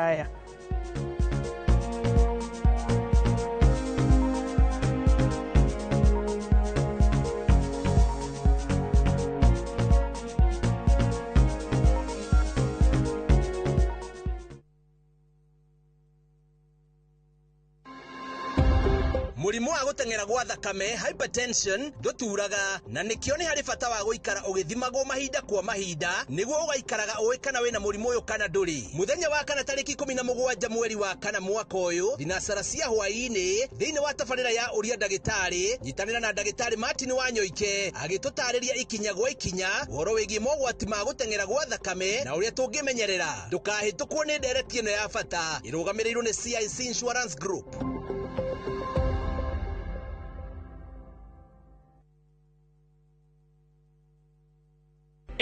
Mũrimũ wa gũteng'era gwa thakame hypertension ndũturaga na nĩkĩo nĩ harĩ bata wa gũikara ũgĩthimagwo mahinda kwa mahinda nĩguo ũgaikaraga ũĩ kana wĩna mũrimũ ũyũ kana ndũrĩ. Mũthenya wa kana tarĩki 17 mweri wa kana mwaka ũyũ thinacara cia hwaĩ-inĩ thĩinĩ wa tabarĩra ya ũria ndagĩtarĩ nyitanĩra na ndagĩtarĩ Martin Wanyoike agĩtũtarĩria ikinya gwa ikinya ũhoro wĩgiĩ mogwati ma gũteng'era gwa thakame na ũrĩa tũngĩmenyerera. Ndũkahĩtũkwo nĩ ndereti ĩno ya bata ĩrũgamĩrĩirwo nĩ CIC Insurance Group.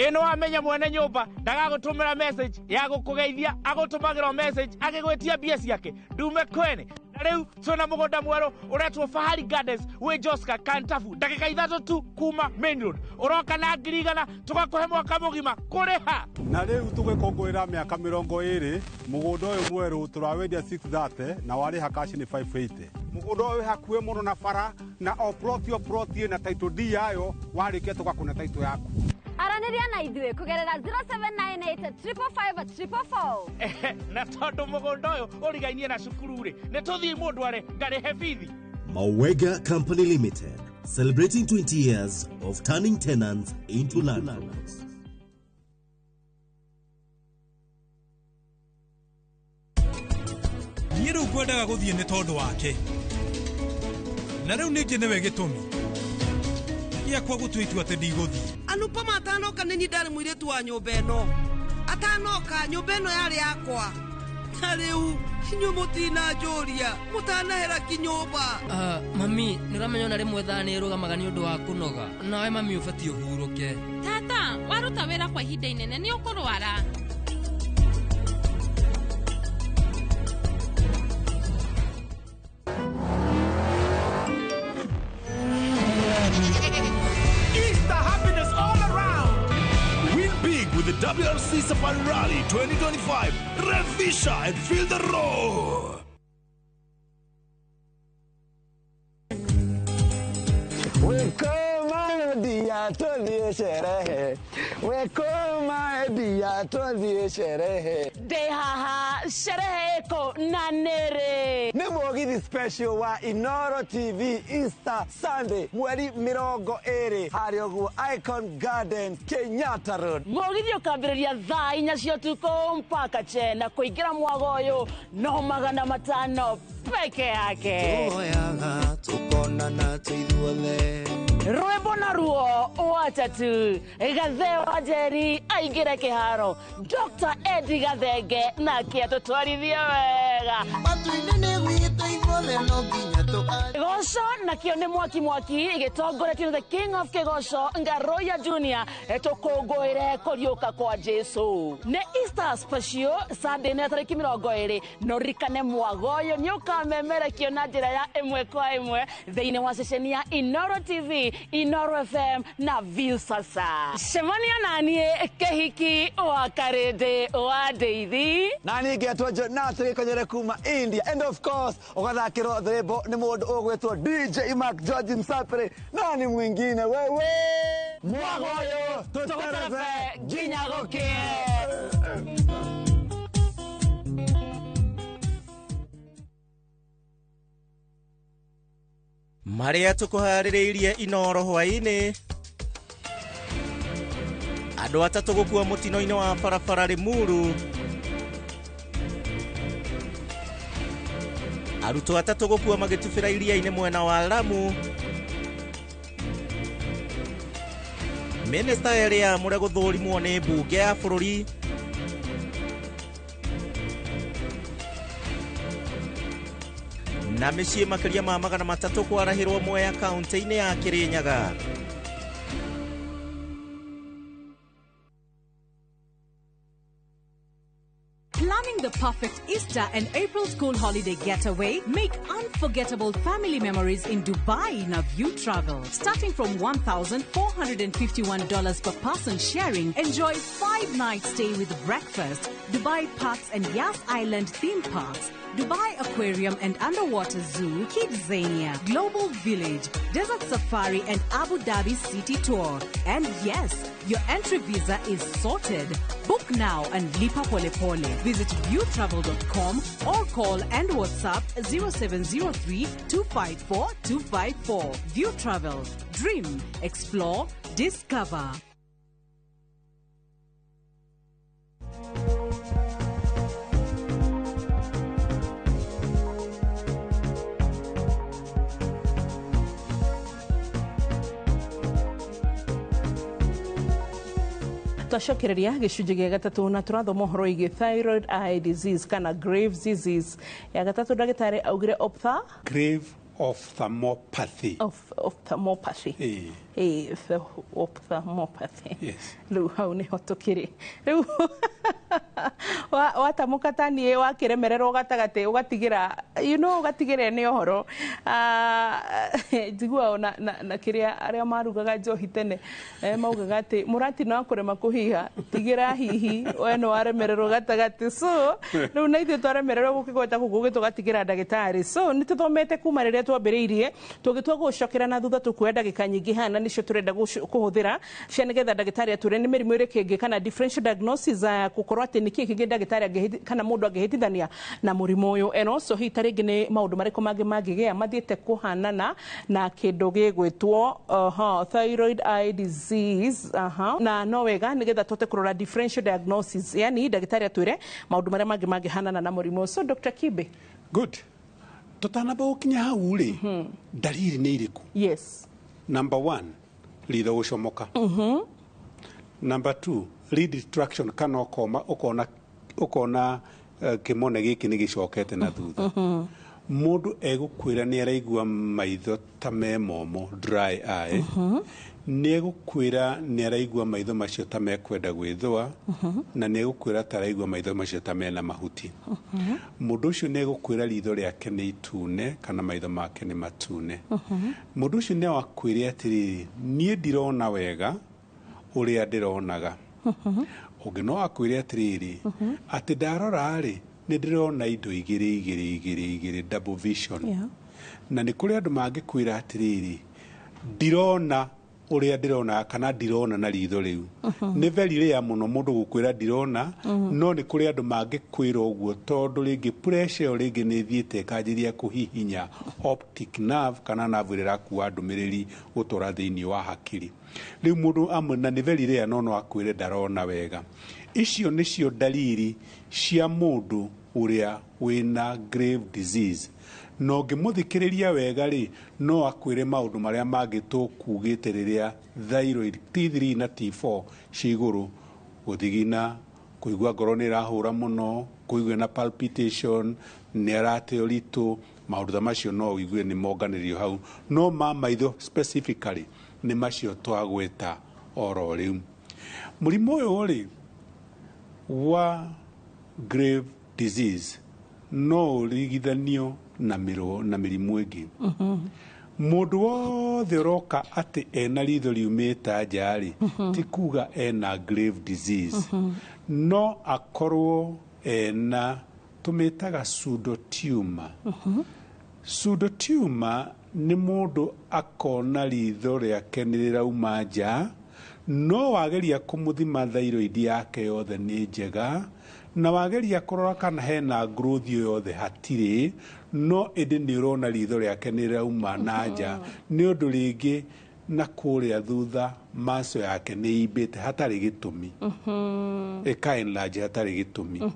ino amenya mwene nyumba ndagagutumira message ya gukugeithia agutumagira message agigwetia bia ciake ndume kwene na riu twina mugunda mweru uretwo Fahari Gardens wi Joska Kantafu ndagika 3 tu kuma main road uroka na ngirigana tugakuhe mwaka mugima kuriha
na riu tugikongwira miaka 20 mugunda uyu mweru turawendia 630 na wariha cash ni 580 mugunda uyu hakuhe muno na bara na oprotio na title D yayo warikia tugakuna title yaku
araniria na ithuĩ kugerera 0798555444
na tondu mugunda uyu urigainie na cukuru ri ni tuthii mundu are ngarihe bithi.
Mawega Company Limited, celebrating 20 years of turning tenants into landlords.
Niĩ rĩu ngwendaga gũthiĩ nĩ tondũ wake na rĩu ningĩ nĩwe gĩtũmi gĩakwa gũtua itua atĩ ndigũthiĩ.
Anupama atanoka nini ndarĩ mũirĩtu wa nyũmba ĩno atanoka nyũmba ĩno yarĩ yakwa na rĩu inyuĩ mũtinanjũria mũtanahera kinyũmba.
Mami nĩũramenya ona rĩmwe thaa nĩĩrũgamaga nĩ ũndũ wa kũnoga nawe mami ũbatiĩ ũhurũke.
Tata waruta wĩra kwa ihinda inene nĩ ũkũrwara.
WRC Safari Rally 2025. Revisha and feel the roar.
Wekoma dia tulie sherehe. Wekoma dia tulie sherehe.
Dehaha sherehe ko nanere.
Ni mugithi special wa Inoro TV Easter Sunday mweri 20 hari oguo Icon Garden Kenyatta Road.
Mugithi ukambiriria thaa 4 cia tuko mpaka chena kuingira mwagoyo no 500 peke yake.
Tuoyaga tukonana tuithuothe.
Rwembo na ruo watatu gathe wa Njeri aingira kiharo Dr. Eddie Gathenge na kiatutwarithia wega
matuinene gwitũ ithuothe no nginya
Gosho na kio ni mwaki igitongoretio the King of Kigosho Ngaroya Junior etukunguire kuriuka kwa Jesu ne Easter special Sunday na tariki 20 no rikane mwagoyo ni ukamemerekio na njira ya imwe kwa imwe thiini wa sesheni ya Inoro TV Inoro FM na View sasa Shemania nani kehiki wa karede wa Deithi
nani getwo Jonathan ikonyere kuma India and of course ugathakirwo thimbo ni mundu ugwetwo DJ Mark George Msapre nani mwingine wewe mwagoyo tuterefe ginyagokie
Maria tukuhaririirie Inoro hwaini andu atatu gukua mutino-ini wa barabara Limuru arutwo atatu gukua magitubira iria-ini mwena wa Lamu Minista area mure guthurimwo ni mbunge ya bururi na mĩciĩ makĩria ma 300 kwarahĩrwo Mwea kaunti-inĩ ya Kirinyaga.
Planning the perfect Easter and April school holiday getaway? Make unforgettable family memories in Dubai na View Travel. Starting from $1,451 per person sharing, enjoy 5-night stay with breakfast, Dubai Parks and Yas Island theme parks, Dubai Aquarium and Underwater Zoo, Kidzania, Global Village, Desert Safari and Abu Dhabi City Tour. And yes, your entry visa is sorted. Book now and lipa pole pole. Visit viewtravel.com or call and WhatsApp 0703 254 254. View Travel. Dream, explore, discover.
Twacokereria gicunjĩ gĩa gatatũ na tũrathoma ũhoro wĩgiĩ thyroid eye disease kana grave disease ya gatatũ ndagĩtarĩ augire
grave ophthalmopathy
ophthalmopathy ophthalmopathy
yes
rĩu hau nĩho tũkĩrĩ rĩu watamuka taniĩ wakĩremererwo gatagatĩ ũgatigĩra ũgatigĩra nĩ ũhoro njiguao na kĩrĩa arĩa marugaga njohi tene maugaga atĩ mũrati no kũrema kũhiha tigĩra hihi we nĩ waremererwo gatagatĩ so rĩu na ithuĩ twaremererwo gũkĩgweta gũkũ gũgatigĩra ndagĩtarĩ so nĩ tũthomete kuma rĩrĩa twambĩrĩirie tũgĩtua gũcokera na thutha tũkuoya ndagĩka nyingĩ hana nĩcio tũrenda kũhũthĩra cia nĩgetha ndagĩtarĩ atwĩre nĩ mĩrimũ ĩrĩkũ ĩngĩ kana differential diagnosis gũkorwo atĩ nĩkĩĩ kĩngĩ ndagĩtarĩ kana mũndũ angĩhĩtithania na mũrimũ ũyũ and also hihi tarĩngĩ nĩ maũndũ marĩkũ mangĩ mangĩgĩa mathiĩte kũhanana na kĩndũ gĩgwĩtwo thyroid eye disease na no wega nĩgetha tũhote kũrora differential diagnosis yani ndagĩtarĩ atwĩre maũndũ marĩa mangĩ mangĩhanana na mũrimũ ũcio. So Dr. Kibe,
good tutanamba gũkinya hau rĩ dalili nĩ irĩkũ?
Yes.
Number 1 ritho gũcomoka. Number 2 read distraction kana ukona kimone giki ni gicokete na thutha mundu egũkwĩra nĩ araigua maitho ta me momo dry eye nĩ egũkwĩra nĩ araigua maitho macio ta mekwenda gwĩthũa na nĩ egũkwĩra ta araigua maitho macio ta mena mahuti mundu ũcio nĩ egũkwĩra ritho rĩake nĩ itune kana maitho make nĩ matune mundu ũcio nĩ wakwĩra atĩrĩrĩ niĩ ndirona wega ũrĩa ndĩronaga ũngĩ no akwĩre atĩrĩrĩ atĩ ndarora rĩ nĩ ndĩrona indo igĩrĩ double vision na nĩ kũrĩ andũ mangĩkwĩra atĩrĩrĩ ndirona ũrĩa ndĩrona kana ndirona na ritho rĩu nĩ very rare mũno mũndũ gũkwĩra ndirona no nĩ kũrĩ andũ mangĩkwĩra ũguo tondũ rĩngĩ pressure ĩyo rĩngĩ nĩ ĩthiĩte ĩkanjĩria kũhihinya optic nerve kana nerve ĩrĩa ĩrakua ndũmĩrĩri gũtwara thĩinĩ wa hakiri rĩu mũndũ amwe na nĩ very rare no akwĩre ndarona wega icio nĩcio dalili cia mũndũ ũrĩa wĩna grave disease no ngĩmũthikĩrĩria wega rĩ no akwĩre maũndũ marĩa mangĩ tũkugĩte rĩrĩa thyroid T3 na T4 ciigũrũ gũthigina kũigua ngoro nĩ ĩrahũra mũno kũigua na palpitation nĩ arate ũritũ maũndũ ta macio no ũigue nĩ monganĩrĩrio hau no ma maitho specifically nĩ macio twagweta oro rĩu mũrimũ ũyũ rĩ wa grave disease no ũrigithanio na mĩrimũ ĩngĩ mũndũ wothe ũroka atĩ ena ritho riumĩte nja rĩ ti kuga ena grave disease no akorwo ena tũmĩtaga pseudotumor pseudotumor nĩ mũndũ akona ritho rĩake nĩ rĩrauma nja no wageria kũmũthima thyroid yake yothe nĩ njega na wageria kũrora kana hena growth yothe hatirĩ no ĩndĩ nĩ ũrona ritho rĩake nĩ rĩrauma na nja nĩ ũndũ rĩngĩ na kũrĩa thutha maso yake nĩ imbĩte hatarĩ gĩtũmi ĩkaenlarge hatarĩ gĩtũmi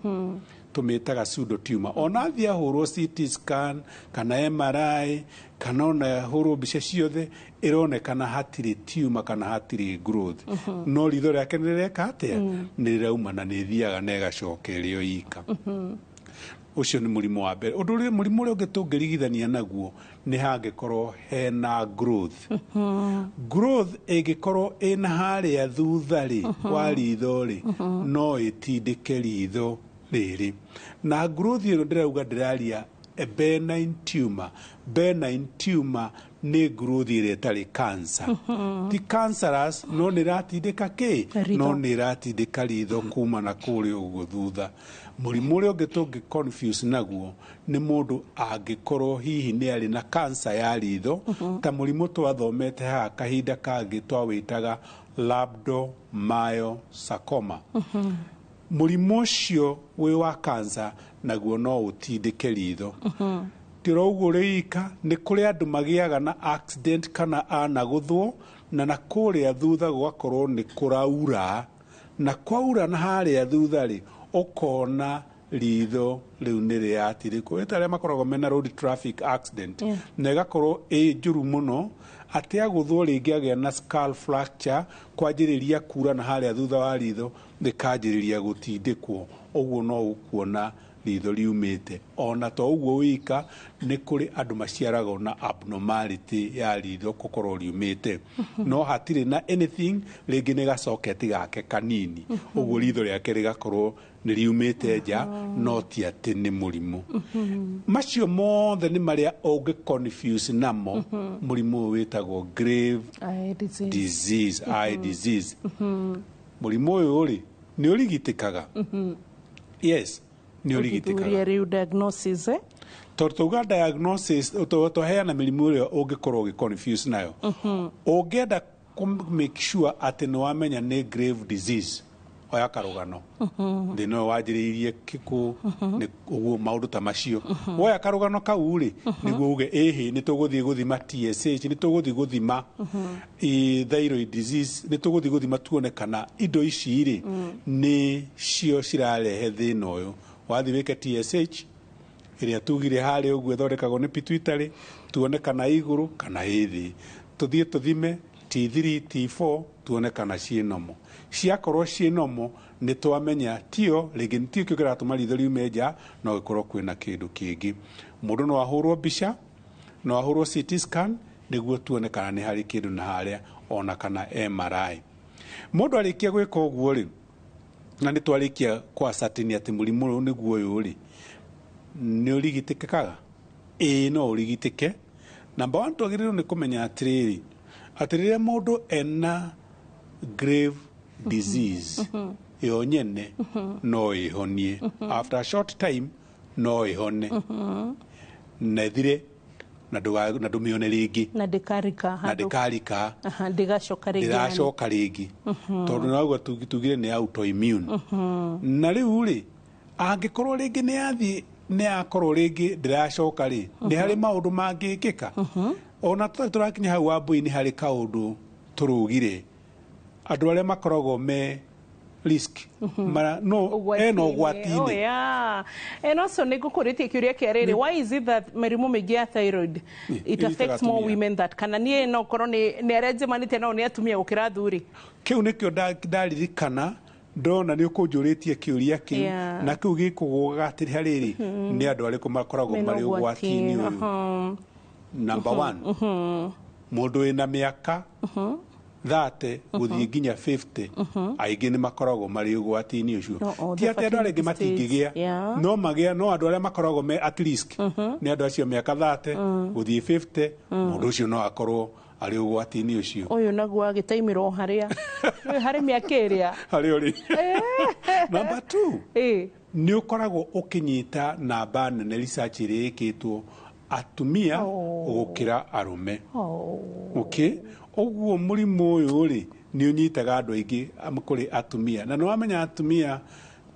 tũmĩtaga pseudotumor ona athiĩ ahũrwo CT scan kana MRI kana ona ahũrwo mbica ciothe ĩronekana hatirĩ tumor kana hatirĩ growth no ritho rĩake nĩ rĩreka atĩa nĩ rĩrauma na nĩ thiaga na ĩgacoka ĩrĩ o ika ũcio nĩ mũrimũ wa mbere ũndũ ũrĩa mũrimũ ũrĩa ũngĩ tũngĩrigithania naguo nĩ hangĩkorwo hena growth growth ĩngĩkorwo ĩna harĩa thutha rĩ wa ritho rĩ no ĩtindĩke ritho rĩrĩ na growth ĩno ndĩrauga ndĩraria benign tumor nĩ growth ĩrĩa ĩtarĩ cancer ti cancerous no nĩ ratindĩka no nĩ ratindĩka ritho kuma na kũrĩa ũguo thutha mũrimũ ũrĩa ũngĩ tũngĩ confuse naguo nĩ mũndũ angĩkorwo hihi nĩ arĩ na cancer ya ritho ta mũrimũ twathomete haha kahinda kangĩ twawĩtaga rhabdomyosarcoma mũrimũ ũcio wĩ wa cancer naguo no ũtindĩke ritho tĩro ũguo rĩika nĩ kũrĩ andũ magĩaga na accident kana anagũthwo na kũrĩa thutha gũgakorwo nĩ kũraura na kwaura na harĩa thutha rĩ ũkona ritho rĩu nĩ rĩatirĩkwo ĩta arĩa makoragwo mena road traffic accident na ĩgakorwo ĩ njũru mũno atĩ agũthwo rĩngĩ agĩa na skull fracture kwanjĩrĩria kura na harĩa thutha wa ritho rĩkanjĩrĩria gũtindĩkwo ũguo no ũkuona ritho riumĩte ona to ũguo wika nĩ kũrĩ andũ maciaragwo na abnormality ya ritho gũkorwo riumĩte no hatirĩ na anything rĩngĩ nĩ gacoketi gake kanini ũguo ritho rĩake rĩgakorwo nĩ riumĩte nja no ti atĩ nĩ mũrimũ macio mothe nĩ marĩa ũngĩ confuse namo mũrimũ ũyũ wĩtagwo grave disease eye disease mũrimũ ũyũ rĩ nĩ ũrigitĩkaga yes nĩ ũrigitĩkaga
rĩu diagnosis
tondũ tauga diagnosis tũheana mĩrimũ ĩrĩa ũngĩkorwo ũgĩ-confuse nayo ũngĩenda make sure atĩ nĩ wamenya nĩ grave disease oya karũgano thĩna ũyũ wanjĩrĩirie kĩkũ ũguo maũndũ ta macio woya karũgano kau rĩ nĩguo uge ĩhĩ nĩ tũgũthiĩ gũthima TSH nĩ tũgũthiĩ gũthima thyroid disease nĩ tũgũthiĩ gũthima tuone kana indo ici rĩ nĩ cio cirarehe thĩna ũyũ wathiĩ wĩke TSH ĩrĩa tugire harĩa ũguo ĩthondekagwo nĩ pituitary tuone kana igũrũ kana ĩthĩ tũthiĩ tũthime T3 T4 tuone kana ciĩ nomo ciakorwo ciĩ nomo nĩ twamenya tio rĩngĩ tio kĩo kĩratũma ritho riume nja no gĩkorwo kwĩna kĩndũ kĩngĩ mũndũ no ahũrwo mbica no ahũrwo CT scan nĩguo tuone kana nĩ harĩ kĩndũ na harĩa ona kana MRI mũndũ arĩkia gwĩka ũguo rĩ na nĩ twarĩkia kwa certain atĩ mũrimũ ũyũ nĩguo ũyũ rĩ nĩ ũrigitĩkaga no ũrigitĩke number 1 twagĩrĩirwo nĩ kũmenya atĩ rĩrĩa mũndũ ena grave disease yo nyene no ihonie after a short time no ihone na thire na ndumione ringi
na ndikarika
ndigacoka ringi tondu naguo tugire ni autoimmune na riu ri angikorwo ringi ni athie ni akorwo ringi ndiracoka ri ni hari maundu mangikika ona turakinya hau wambui ni hari kaundu turugire andu aria makoragwo me risk mara no eno gwatini
and also nigukuritie kiuria kiariri why is it that merimu mingi ya thyroid it affects more women that kana nie no korwo ni arenje manite no ni atumia gukira thuri
kiu nikio ndaririkana ndona ni ukunjuritie kiuria kiu na kiu gikuguga atiri hariri ni andu ariku makoragwo mari ugwatini uyu number 1 mundu ina miaka 30 guthie nginya 50 aingi ni makoragwo mari ugwatini ucio ti ati andu aringi matingigia no magia no andu aria makoragwo me at risk ni andu acio miaka 30 guthie 50 mundu ucio no akorwo ari ugwatini ucio
uyu naguo agitaimirwo haria hari miaka iria
hari uri number 2 ni ukoragwo ukinyita namba nene research irikitwo atumia gukira arume okay oguo murimu uyu ri ni unyitaga andu aingi kuri atumia na no wamenya atumia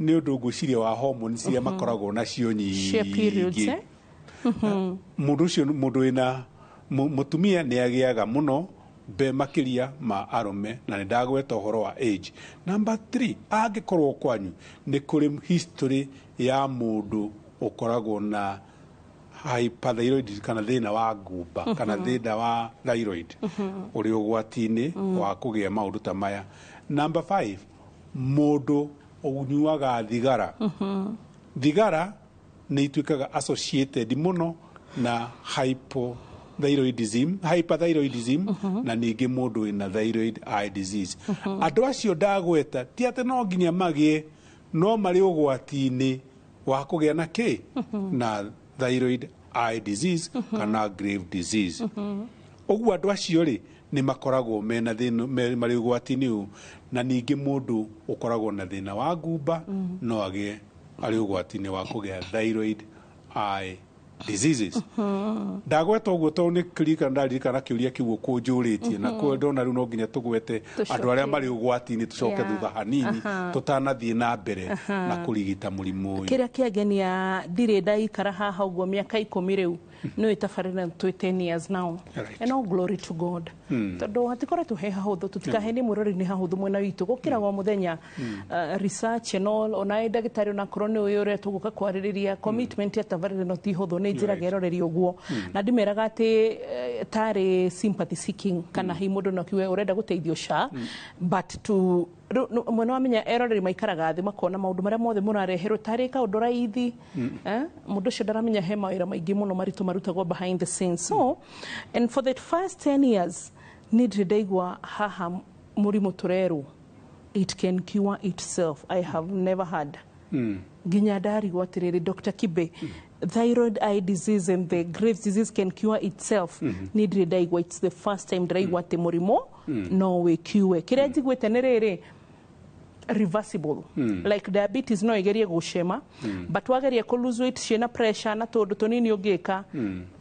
ni undu nguciria wa hormones iria makoragwo nacio nyingi mundu ina mutumia ni agiaga muno be makiria ma arume na ni ndagweta uhoro wa age number 3 angikorwo kwanyu ni kuri history ya mundu ukoragwo na hyperthyroid kana thina wa ngumba kana thina wa thyroid uri ugwatini wa kugia maundu ta maya number 5 mundu unyuaga thigara ni ituikaga associated muno na hyperthyroidism na ningi mundu ina thyroid eye disease andu acio ndagweta ti ati no nginya magie no mari ugwatini wa kugia na ki na thyroid eye disease kana grave disease oguo andu acio ri ni makoragwo mena thina mari ugwatini na ningi mundu ukoragwo na thina wa ngumba no agie ari ugwatini wa kugia thyroid eye diseases ndagweta oguo to ni klika ndaririkana kiuria kiugo kunjuritie na ko ndona riu no nginya tugwete andu aria mari ugwatini tucoke thutha hanini tutanathie na mbere na kurigita murimu uyu
kiria kiagenia ndire ndaikara haha uguo miaka 10 riu no itafarina 10 years now and all glory to God tondu hatikore tuhe hahuthu tutikaheni murori ni hahuthu mwena witu gukira gwa muthenya research and all ona ndagitari ona korone uyu ure tuguka kwaririria commitment ya tavarire no ti huthu ni njira geroreri uguo na ndimeraga ati tari sympathy seeking kana hi mundu no kiwe urenda guteithio sha but to mwana wamenya eroreri maikaraga thi makona maundu maria mothe murareherwo tari kaundu raithi mundu cio ndaramenya he mawira maingi muno maritu marutagwo behind the scenes so and for the first 10 years need ndaigwa haha murimu tureru it can cure itself I have never had ginya dari gwatiriri Dr. Kibe thyroid eye disease and the Graves disease can cure itself need ndaigwa it's the first time ndaigwa ati murimu no we cure kiria njigwete ni riri reversible like diabetes no igerie gucema but wagerie ku lose weight ciena pressure na tondu tunini ungika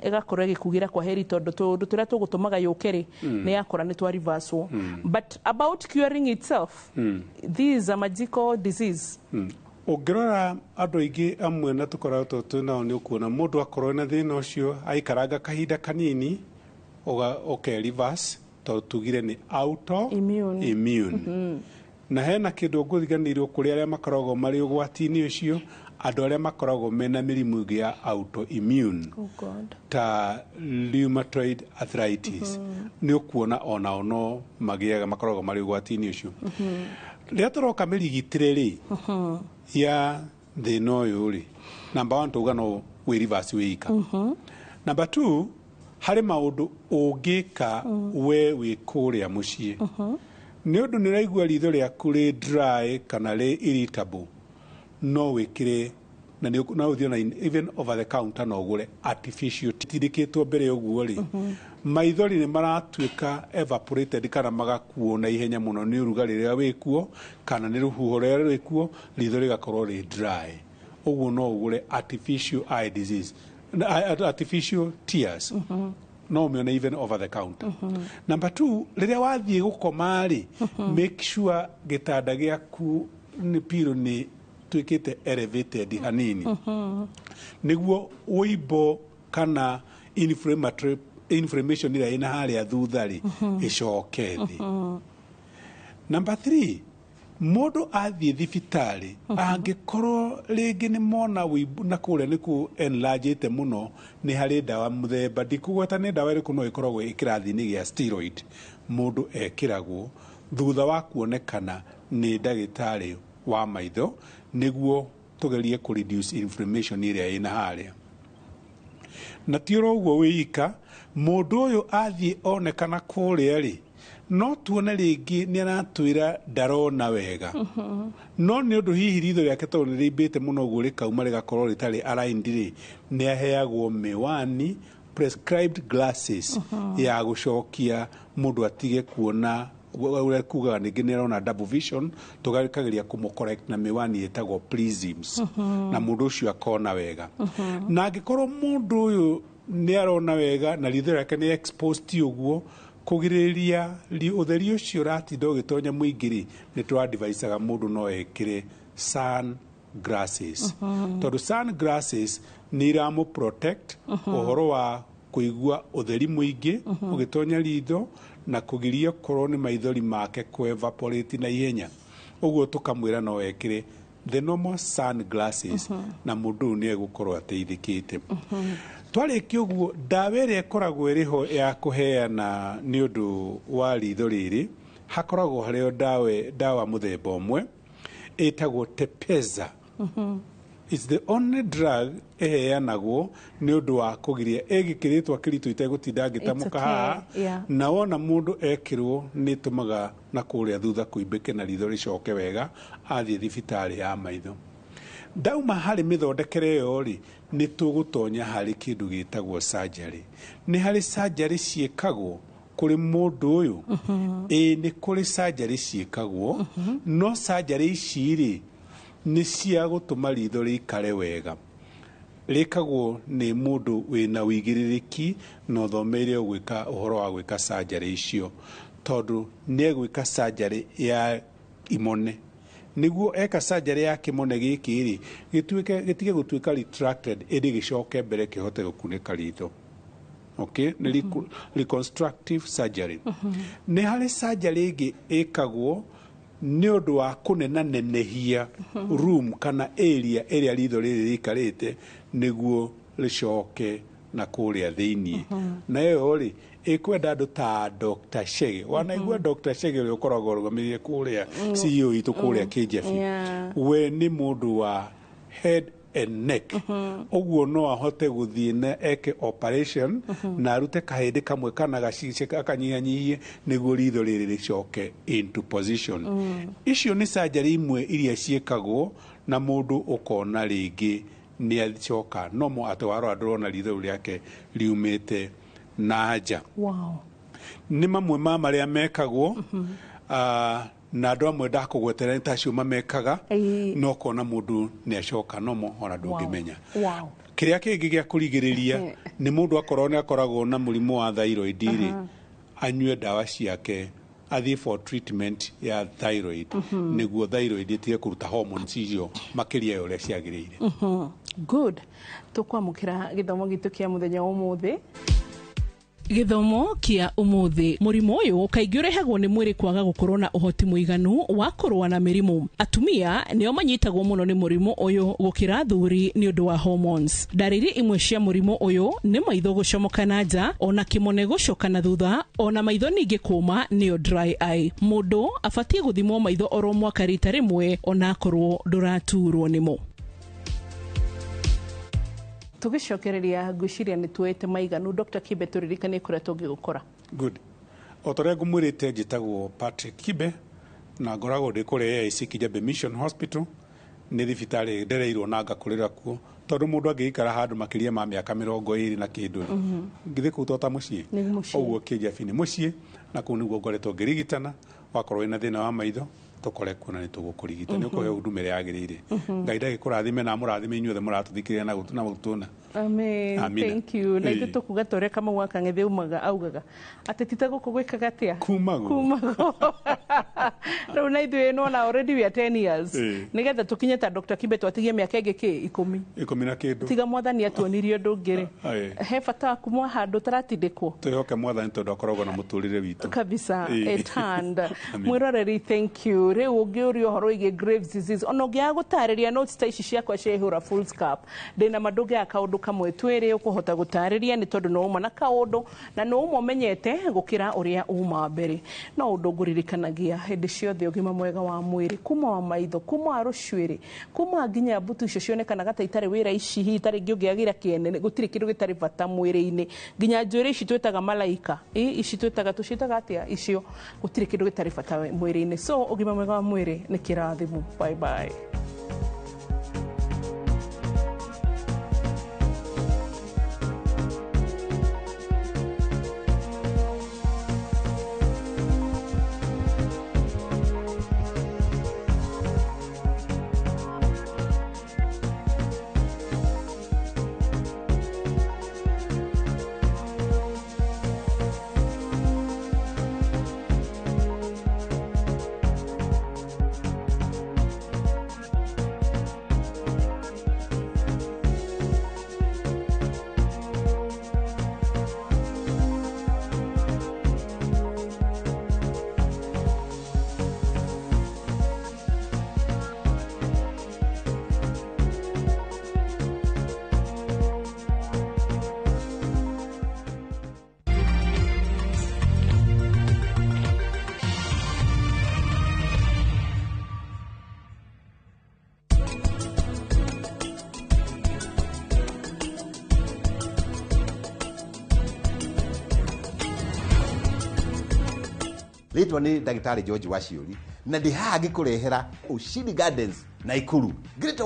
igakorwo gikugira kwa heri tondu tondu turia tugutumaga yukeri ni yakora ni twa reverse but about curing itself this is a magical disease
ungirora andu aingi amwe na tukoragwo twinao ni ukuona mundu akorwo na thina ucio aikaranga kahinda kanini uke reverse tondu tugire ni autoimmune na hena kindu nguthiganiirwo kuri aria makoragwo mari ugwatini ucio andu aria makoragwo mena mirimu ingi ya autoimmune ta rheumatoid arthritis ni ukuona ona ono magiaga makoragwo mari ugwatini ucio ria turoka mirigitire ri ya thina uyu ri number 1 tuga no we reverse wika number 2 hari maundu ungika we wikuria mucii ni undu ni raigua ritho riaku ri dry kana ri irritable no wikire na ni uthio na even over the counter no gure artificial tindikitwo mbere uguo ri maithori nĩ maratuĩka evaporated kana magakuo na ihenya mũno nĩ ũrugarĩ rĩrĩa wĩkuo kana nĩ rũhuho rũrĩa rwĩkuo, ritho rĩgakorwo rĩ dry. Ũguo no ũgũre artificial eye disease, artificial tears. No ũmĩone even over the counter. Number 2, rĩrĩa wathiĩ gũkoma-rĩ, make sure gĩtanda gĩaku nĩ pillow nĩ tuĩkĩte elevated hanini, nĩguo wĩimbo kana inflammation ĩrĩa ĩna harĩa thutha-rĩ ĩcoke thĩ. Number 3, mũndũ athiĩ thibitarĩ angĩkorwo rĩngĩ nĩ mona wĩimbo na kũrĩa nĩku enlargĩte mũno, nĩ harĩ ndawa mũthemba, ndikũgweta nĩ ndawa ĩrĩkũ no ĩkoragwo ĩkĩrathi-inĩ gĩa steroid, mũndũ ekĩragwo thutha wa kuonekana nĩ ndagĩtarĩ wa maitho, nĩguo tũgerie kũ reduce inflammation ĩrĩa ĩna harĩa. Na ti ũguo wĩika, mũndũ ũyũ athiĩ onekana kũrĩa-rĩ, no tuone rĩngĩ nĩ aratwĩra ndarona wega, no nĩ ũndũ hihi ritho rĩake tondũ nĩ rĩimbĩte mũno ũguo rĩkauma rĩgakorwo rĩtarĩ aligned-rĩ, nĩ aheagwo mĩwani, prescribed glasses ya gũcokia mũndũ atige kuona ũrĩa kugaga ningĩ nĩ arona double vision, tũgakageria kũmũ-correct na mĩwani ĩtagwo prisms, na mũndũ ũcio akona wega. Na angĩkorwo mũndũ ũyũ nĩ arona wega na ritho rĩake nĩ exposed ũguo, kũgirĩrĩria ũtheri ũcio ũratinda ũgĩtonya mũingĩ-rĩ, nĩ tũadvisaga mũndũ no ekĩre sun glasses, tondũ sun glasses nĩ iramũ protect ũhoro wa kũigua ũtheri mũingĩ ũgĩtonya ritho na kũgiria korwo nĩ maithori make kũ-evaporate na ihenya. Ũguo tũkamwĩra no ekĩre the normal sun glasses na mũndũ ũyũ nĩ egũkorwo ateithĩkĩte. Twarĩkia ũguo, ndawa ĩrĩa ĩkoragwo ĩrĩho ya kũheana nĩ ũndũ wa ritho rĩrĩ, hakoragwo harĩo ndawa mũthemba ũmwe ĩtagwo Tepeza. It's the only drug ĩheanagwo nĩ ũndũ wa kũgiria, ĩgĩkĩrĩtwo kĩritũ itegũtinda ngĩtamũka haha, na wona mũndũ ekĩrwo nĩ ĩtũmaga na kũrĩa thutha kũimbĩke na ritho rĩcoke wega athiĩ thibitarĩ ya maitho. Ndauma harĩ mĩthondekere ĩyo-rĩ, nĩ tũgũtonya harĩ kĩndũ gĩtagwo surgery. Nĩ harĩ surgery ciĩkagwo kũrĩ mũndũ ũyũ, nĩ kũrĩ surgery ciĩkagwo, no surgery ici-rĩ nĩ cia gũtũma ritho rĩikare wega. Rĩkagwo nĩ mũndũ wĩna ũigĩrĩrĩki na ũthomeire gwĩka ũhoro wa gwĩka surgery icio, tondũ nĩ egwĩka surgery ya imone. Nĩguo eka surgery ya kĩmone gĩkĩ-rĩ, gĩtige gũtuĩka retracted, ĩndĩ gĩcoke mbere kĩhote gũkunĩka ritho. Okay? Nĩ reconstructive surgery. Nĩ harĩ surgery ĩngĩ ĩkagwo nĩ ũndũ wa kũnenanenehia room kana area ĩrĩa ritho rĩrĩ rĩikarĩte, nĩguo rĩcoke na kũrĩa thĩiniĩ. Na ĩyo-rĩ, ĩkwenda andũ ta Dr. Shege. Wanaigua Dr. Shege ũrĩa ũkoragwo arũgamĩrĩire kũrĩa CEO itũ kũrĩa KJF. We nĩ mũndũ wa head and neck. Ũguo no ahote gũthiĩ na eke operation na arute kahĩndĩ kamwe kana akanyihanyihie nĩguo ritho rĩrĩ rĩcoke into position. Icio nĩ surgery imwe iria ciĩkagwo na mũndũ ũkona rĩngĩ nĩ acoka nomo atĩ warora ndũrona ritho rĩake riumĩte na nja. Nĩ mamwe ma marĩa mekagwo, na andũ amwe ndakũgwetera nĩ tacio mamekaga, no kona mũndũ nĩ acoka nomo ona ndũngĩmenya. Kĩrĩa kĩngĩ gĩa kũrigĩrĩria nĩ mũndũ akorwo nĩ akoragwo na mũrimũ wa thyroid-rĩ, anyue ndawa ciake, athiĩ for treatment ya thyroid, nĩguo thyroid ĩtige kũruta hormones icio makĩria ya ũrĩa ciagĩrĩire.
Good. Tũkwamũkĩra gĩthomo gitũ kĩa mũthenya wa ũmũthĩ. Gĩthomo kĩa ũmũthĩ. Mũrimũ ũyũ kaingĩ ũrehagwo nĩ mwĩrĩ kwaga gũkorwo na ũhoti mũiganu wa kũrũa na mĩrimũ. Atumia nĩo manyitagwo mũno nĩ mũrimũ ũyũ gũkĩra athuri nĩ ũndũ wa hormones. Ndariri imwe cia mũrimũ ũyũ nĩ maitho gũcomoka na nja, ona kĩmone gũcoka na thutha, ona maitho ningĩ kũũma nĩyo dry eye. Mũndũ abatiĩ gũthimwo maitho oro mwaka rita rĩmwe ona akorwo ndũraturwo nĩmo. Tũgĩcokereria ngwĩciria nĩ tuoete maiganu. Dr. Kibe, tũririkanie kũrĩa tũngĩgũkora.
Good. O ta ũrĩa ngũmwĩrĩte njĩtagwo Patrick Kibe na ngoragwo ndĩ kũrĩa AIC Kijabe Mission Hospital, nĩ thibitarĩ ndereirwo na ngakũrĩra kuo. tondu mundu angiikara handu makiria ma miaka 20 na kindu ngithi ku tota mucii oguo kijabi ni mucii na ku niguo ngoretwo ngirigitana wakorwo ina thina wa maitho tukore kuona ni tugukurigita ni ukohe huduma ria yagirire ngai ndagikurathime na murathime inyuothe muratuthikiria na gutuna. Amen.
Thank you. Na ithu tukuga tore kama waka ngethe umaga augaga ati tita guku gwikaga atia kumago no na ithu no na already we are 10 years nigetha tukinye ta Dr. Kibe twatigie miaka ingi ki 10 na kindu tiga mwathani atuonirie undu ngiri he bata kumwa handu taratindikwo tuyoke mwathani tondu akoragwo na muturire witu kabisa at hand mwiroreri. Thank you. Riu ungiuria uhoro igi Graves disease ono ngia gutariria notes ta ici ciakwa ciehura full scap ndina madunge akaundu kamwe twiri ukuhota gutariria ni tondu no uma na kaundu na no uma menyete gukira uria uma mbere no undu nguririkanagia hindi ciothe ugima mwega wa mwiri kuma wa maitho kuma wa rucwiri kuma nginya mbutu icio cionekanaga ta itari wira ici hitari ngiungiagira kiene gutiri kindu gitari bata mwiri-ini nginya njwiri ici twitaga malaika ici twitaga tucitaga atia icio gutiri kindu gitari bata mwiri-ini. So ugima mwega wa mwiri ni kirathimu. Bye bye.
Ritwa ni Daktari George Waciuri na ndi haha ngikurehera Ushindi Gardens Naikuru. Great